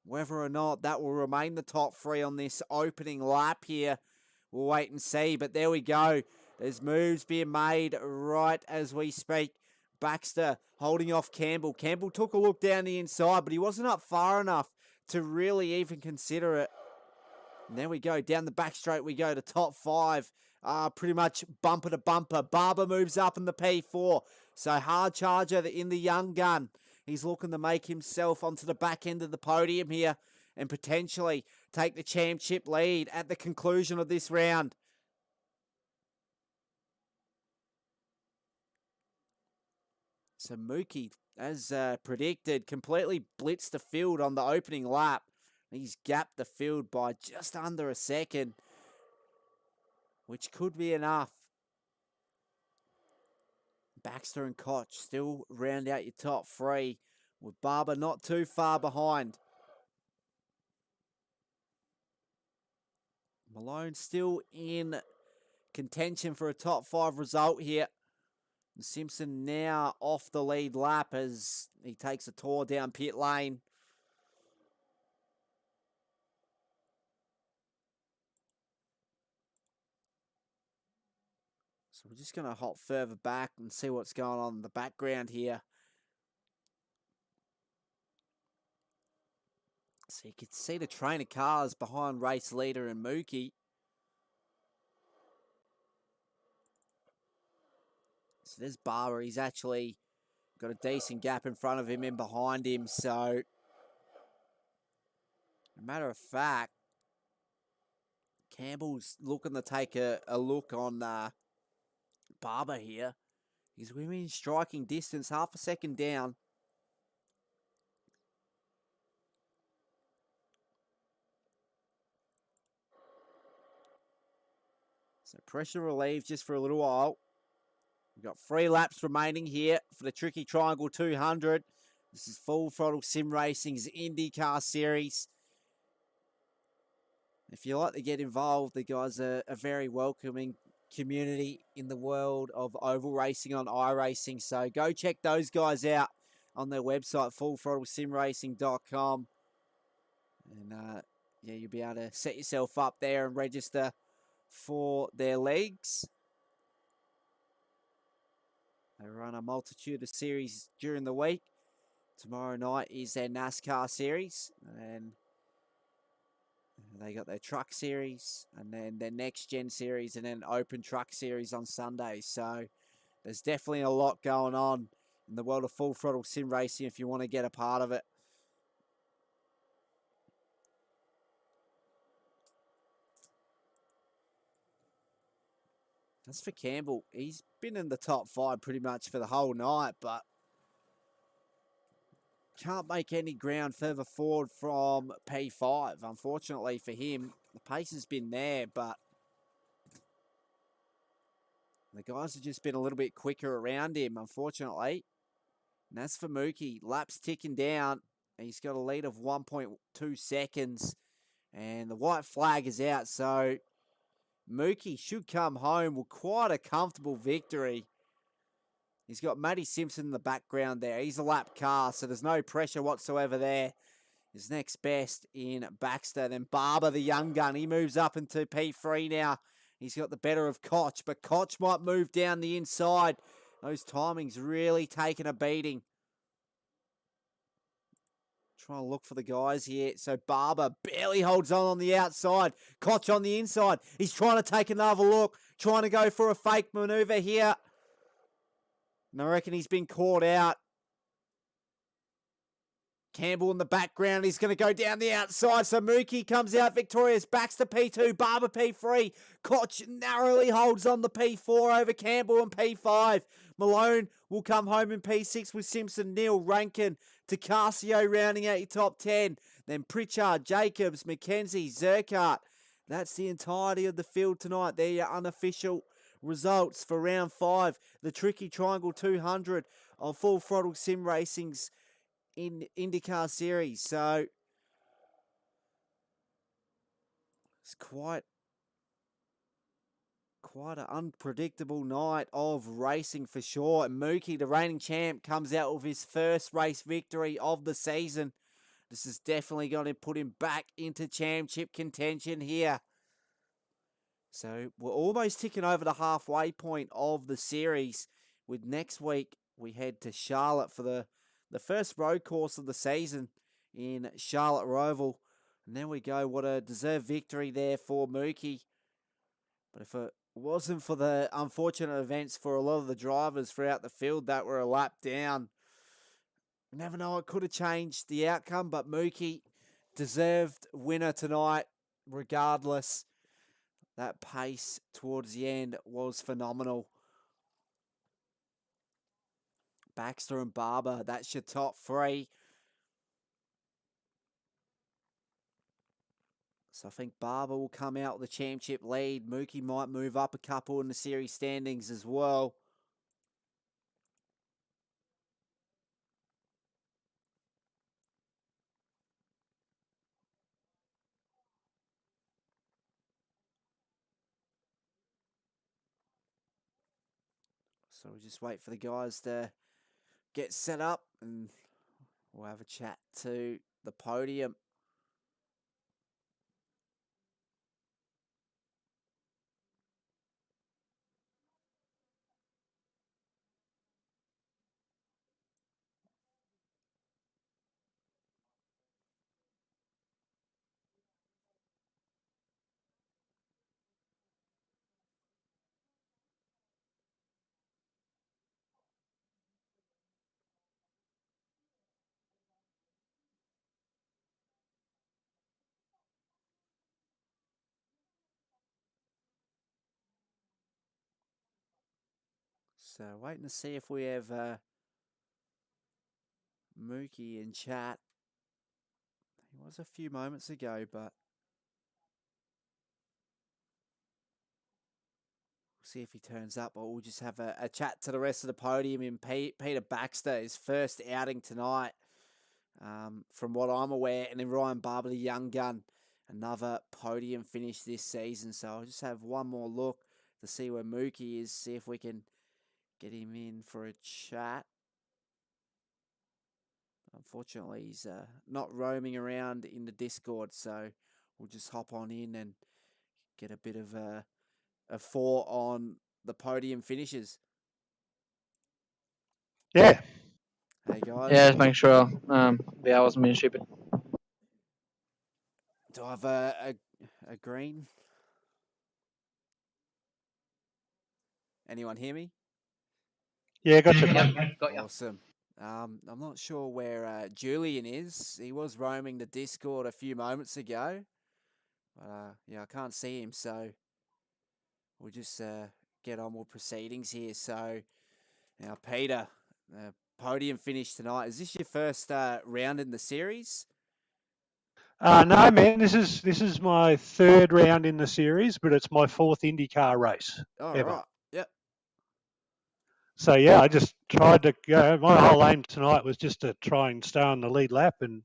Whether or not that will remain the top 3 on this opening lap here, we'll wait and see. But there we go. There's moves being made right as we speak. Baxter holding off Campbell. Campbell took a look down the inside, but he wasn't up far enough to really even consider it. And there we go, down the back straight we go to top 5. Pretty much bumper to bumper. Barber moves up in the P4. So hard charger in the young gun. He's looking to make himself onto the back end of the podium here and potentially take the championship lead at the conclusion of this round. So Mookie, as predicted, completely blitzed the field on the opening lap. He's gapped the field by just under a second, which could be enough. Baxter and Koch still round out your top 3, with Barber not too far behind. Malone still in contention for a top 5 result here. And Simpson now off the lead lap as he takes a tour down pit lane. So we're just going to hop further back and see what's going on in the background here. So you can see the train of cars behind race leader and Mookie. So there's Barber. He's actually got a decent gap in front of him and behind him. So, as a matter of fact, Campbell's looking to take a look on Barber here. He's within striking distance, half a second down. So pressure relieved just for a little while. We've got 3 laps remaining here for the Tricky Triangle 200. This is Full Throttle Sim Racing's IndyCar series. If you like to get involved, the guys are a very welcoming community in the world of oval racing on iRacing. So go check those guys out on their website, fullthrottlesimracing.com. And yeah, you'll be able to set yourself up there and register for their leagues. They run a multitude of series during the week. Tomorrow night is their NASCAR series, and they got their truck series, and then their next gen series, and then open truck series on Sunday. So there's definitely a lot going on in the world of full throttle sim racing if you want to get a part of it. As for Campbell, he's been in the top 5 pretty much for the whole night, but can't make any ground further forward from P5. Unfortunately for him, the pace has been there, but the guys have just been a little bit quicker around him, unfortunately. And as for Mookie, laps ticking down. He's got a lead of 1.2 seconds, and the white flag is out, so Mookie should come home with quite a comfortable victory. He's got Matty Simpson in the background there. He's a lap car, so there's no pressure whatsoever there. His next best in Baxter. Then Barber, the young gun, he moves up into P3 now. He's got the better of Koch, but Koch might move down the inside. Those timings really taking a beating. Trying to look for the guys here. So Barber barely holds on the outside. Koch on the inside. He's trying to take another look. Trying to go for a fake maneuver here. And I reckon he's been caught out. Campbell in the background. He's going to go down the outside. So Mookie comes out victorious. Baxter P2. Barber P3. Koch narrowly holds on the P4 over Campbell and P5. Malone will come home in P6 with Simpson, Neal, Rankin, Tacasio rounding out your top 10. Then Pritchard, Jacobs, McKenzie, Zerkart. That's the entirety of the field tonight. They're your unofficial results for round 5. The Tricky Triangle 200 of Full Throttle Sim Racing's in IndyCar series. So it's quite an unpredictable night of racing for sure. And Mookie, the reigning champ, comes out with his first race victory of the season. This is definitely going to put him back into championship contention here. So we're almost ticking over the halfway point of the series. With next week, we head to Charlotte for the first road course of the season in Charlotte Roval. And then we go, what a deserved victory there for Mookie. But if it wasn't for the unfortunate events for a lot of the drivers throughout the field that were a lap down, you never know, it could have changed the outcome. But Mookie, deserved winner tonight, regardless. That pace towards the end was phenomenal. Baxter and Barber, that's your top three. So I think Barber will come out with the championship lead. Mookie might move up a couple in the series standings as well. So we'll just wait for the guys to get set up and we'll have a chat to the podium. So waiting to see if we have Mookie in chat. He was a few moments ago, but we'll see if he turns up, or we'll just have a chat to the rest of the podium. And Peter Baxter, his first outing tonight, from what I'm aware, and then Ryan Barber, the young gun, another podium finish this season. So I'll just have one more look to see where Mookie is, see if we can get him in for a chat. Unfortunately, he's not roaming around in the Discord, so we'll just hop on in and get a bit of a four on the podium finishes. Yeah. Hey guys. Yeah, just make sure the hours been shipping. Do I have a green? Anyone hear me? Yeah, gotcha. Got you. Awesome. I'm not sure where Julian is. He was roaming the Discord a few moments ago. But yeah, I can't see him, so we'll just get on with proceedings here. So now, Peter, podium finish tonight. Is this your first round in the series? No, man, this is my third round in the series, but it's my fourth IndyCar race ever. Right. Yep. So yeah, I just tried to go. My whole aim tonight was just to try and stay on the lead lap, and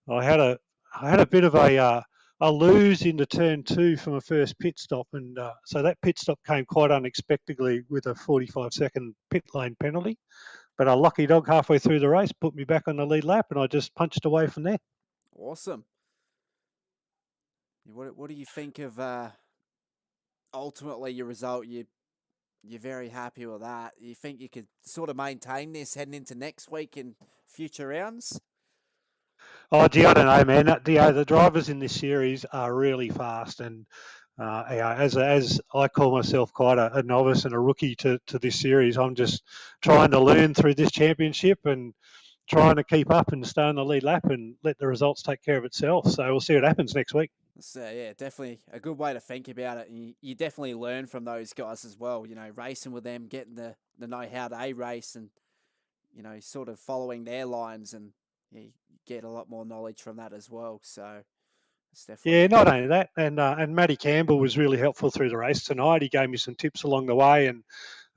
I had a bit of a lose into turn 2 from a first pit stop, and so that pit stop came quite unexpectedly with a 45-second pit lane penalty. But a lucky dog halfway through the race put me back on the lead lap, and I just punched away from there. Awesome. What do you think of ultimately your result? You're very happy with that. You think you could sort of maintain this heading into next week and future rounds? Oh, gee, I don't know, man. The drivers in this series are really fast, and as I call myself quite a novice and a rookie to this series, I'm just trying to learn through this championship and trying to keep up and stay on the lead lap and let the results take care of itself. So we'll see what happens next week. So yeah, definitely a good way to think about it. And you definitely learn from those guys as well. You know, racing with them, getting the know how they race, and you know, sort of following their lines, and you get a lot more knowledge from that as well. So it's definitely Yeah, not only that, and Matty Campbell was really helpful through the race tonight. He gave me some tips along the way, and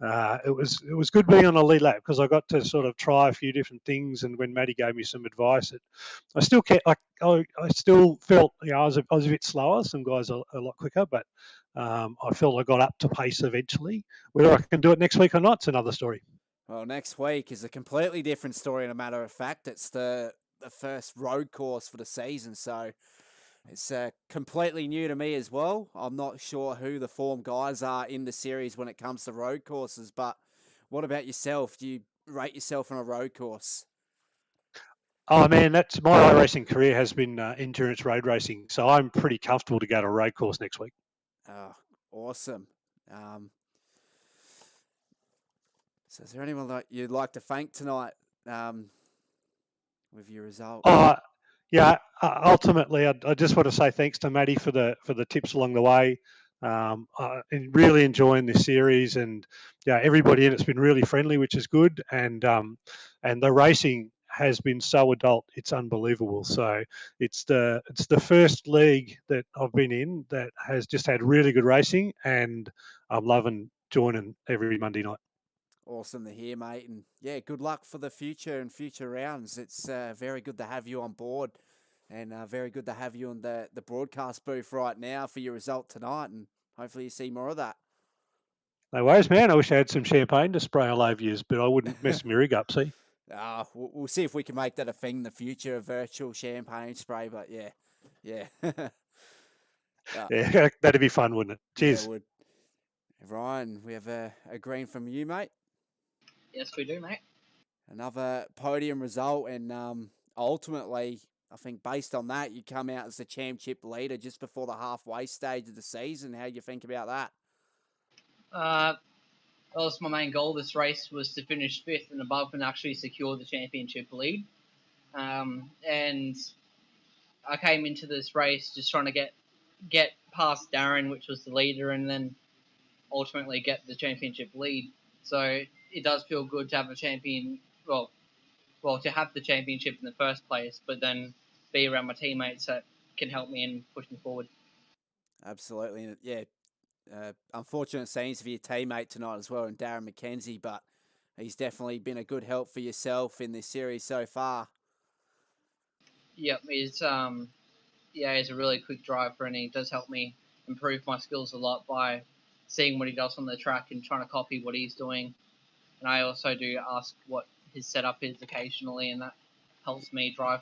it was good being on a lead lap because I got to sort of try a few different things. And when Matty gave me some advice, I still felt I was a bit slower. Some guys are a lot quicker, but I felt I got up to pace eventually. Whether I can do it next week or not, it's another story. Well, next week is a completely different story. In a matter of fact, it's the first road course for the season, so it's completely new to me as well. I'm not sure who the form guys are in the series when it comes to road courses, but what about yourself? Do you rate yourself on a road course? Oh man, that's my iRacing career has been endurance road racing, so I'm pretty comfortable to go to a road course next week. Oh, awesome. So is there anyone that you'd like to thank tonight with your result? Yeah. Ultimately, I just want to say thanks to Maddie for the tips along the way. I'm really enjoying this series, and yeah, everybody in it's been really friendly, which is good. And the racing has been so adult, it's unbelievable. So it's the first league that I've been in that has just had really good racing, and I'm loving joining every Monday night. Awesome to hear, mate. And yeah, good luck for the future and future rounds. It's very good to have you on board, and very good to have you in the broadcast booth right now for your result tonight. And hopefully you see more of that. No worries, man. I wish I had some champagne to spray all over you, but I wouldn't mess my rig up, see? We'll see if we can make that a thing in the future, a virtual champagne spray. But yeah. Yeah, that'd be fun, wouldn't it? Cheers. Yeah, it would. Ryan, we have a green from you, mate. Yes, we do, mate. Another podium result, and ultimately, I think based on that, you come out as the championship leader just before the halfway stage of the season. How do you think about that? That was my main goal. This race was to finish 5th and above and actually secure the championship lead. And I came into this race just trying to get past Darren, which was the leader, and then ultimately get the championship lead. So it does feel good to have a champion. Well, to have the championship in the first place, but then be around my teammates that can help me and push me forward. Absolutely, and yeah. Unfortunate scenes for your teammate tonight as well, and Darren McKenzie, but he's definitely been a good help for yourself in this series so far. Yep, he's a really quick driver, and he does help me improve my skills a lot by seeing what he does on the track and trying to copy what he's doing. And I also do ask what his setup is occasionally, and that helps me drive.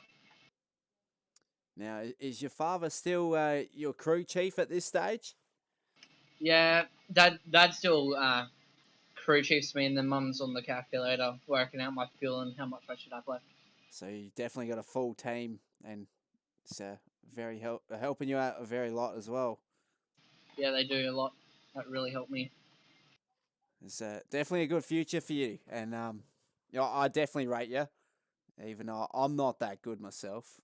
Now, is your father still your crew chief at this stage? Yeah, Dad still crew chiefs me, and then Mum's on the calculator working out my fuel and how much I should have left. So you definitely got a full team, and it's very helping you out a very lot as well. Yeah, they do a lot. That really helped me. It's definitely a good future for you, and I definitely rate you, even though I'm not that good myself.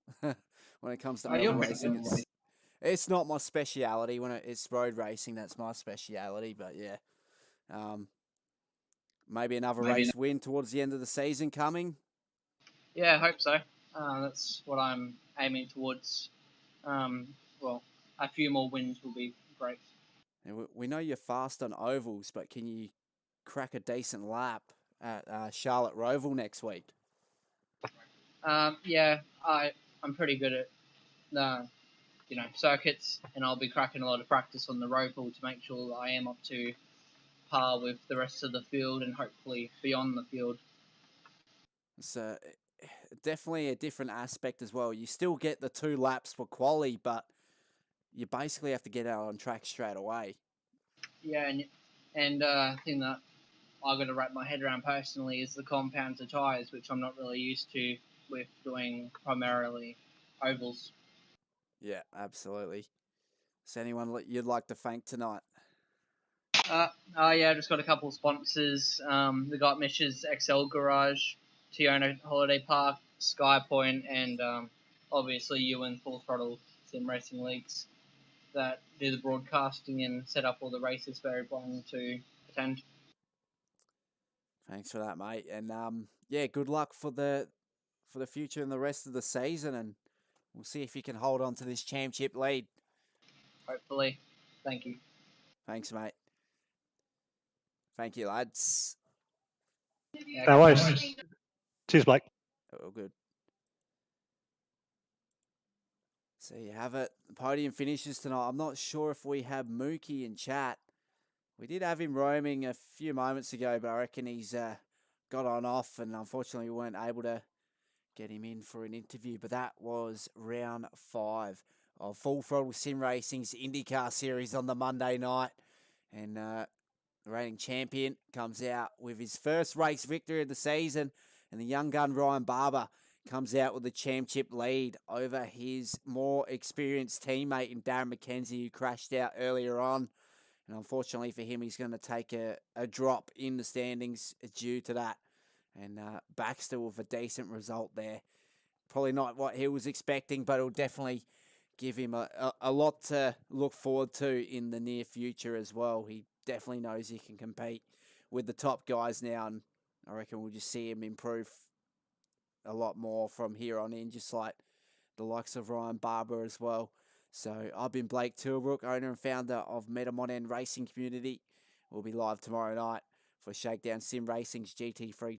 When it comes to you're racing, it's not my speciality. When it's road racing, that's my speciality. But yeah, maybe another race win towards the end of the season coming. Yeah, I hope so. That's what I'm aiming towards. A few more wins will be great. And we know you're fast on ovals, but can you crack a decent lap at Charlotte Roval next week? Yeah, I'm pretty good at circuits, and I'll be cracking a lot of practice on the Roval to make sure that I am up to par with the rest of the field and hopefully beyond the field. It's definitely a different aspect as well. You still get the 2 laps for quali, but you basically have to get out on track straight away. Yeah, and the thing that I've got to wrap my head around personally is the compounds of tyres, which I'm not really used to with doing primarily ovals. Yeah, absolutely. Is anyone you'd like to thank tonight? I just got a couple of sponsors. The Got Mish's XL Garage, Tiona Holiday Park, Skypoint, and obviously you and Full Throttle Simracing Leagues that do the broadcasting and set up all the races for everyone to attend. Thanks for that, mate. And yeah, good luck for the future and the rest of the season, and we'll see if you can hold on to this championship lead. Hopefully. Thank you. Thanks, mate. Thank you, lads. Yeah, No worries. Cheers, Blake. Oh, good. So you have it. The podium finishes tonight. I'm not sure if we have Mookie in chat. We did have him roaming a few moments ago, but I reckon he's got on off, and unfortunately we weren't able to get him in for an interview. But that was round 5 of Full Throttle Simracing's IndyCar series on the Monday night. And the reigning champion comes out with his first race victory of the season, and the young gun Ryan Barber comes out with the championship lead over his more experienced teammate in Darren McKenzie, who crashed out earlier on. And unfortunately for him, he's going to take a drop in the standings due to that. And Baxter with a decent result there. Probably not what he was expecting, but it'll definitely give him a lot to look forward to in the near future as well. He definitely knows he can compete with the top guys now, and I reckon we'll just see him improve a lot more from here on in, just like the likes of Ryan Barber as well. So I've been Blake Tilbrook, owner and founder of Metamon End Racing Community. We'll be live tomorrow night for Shakedown Sim Racing's GT3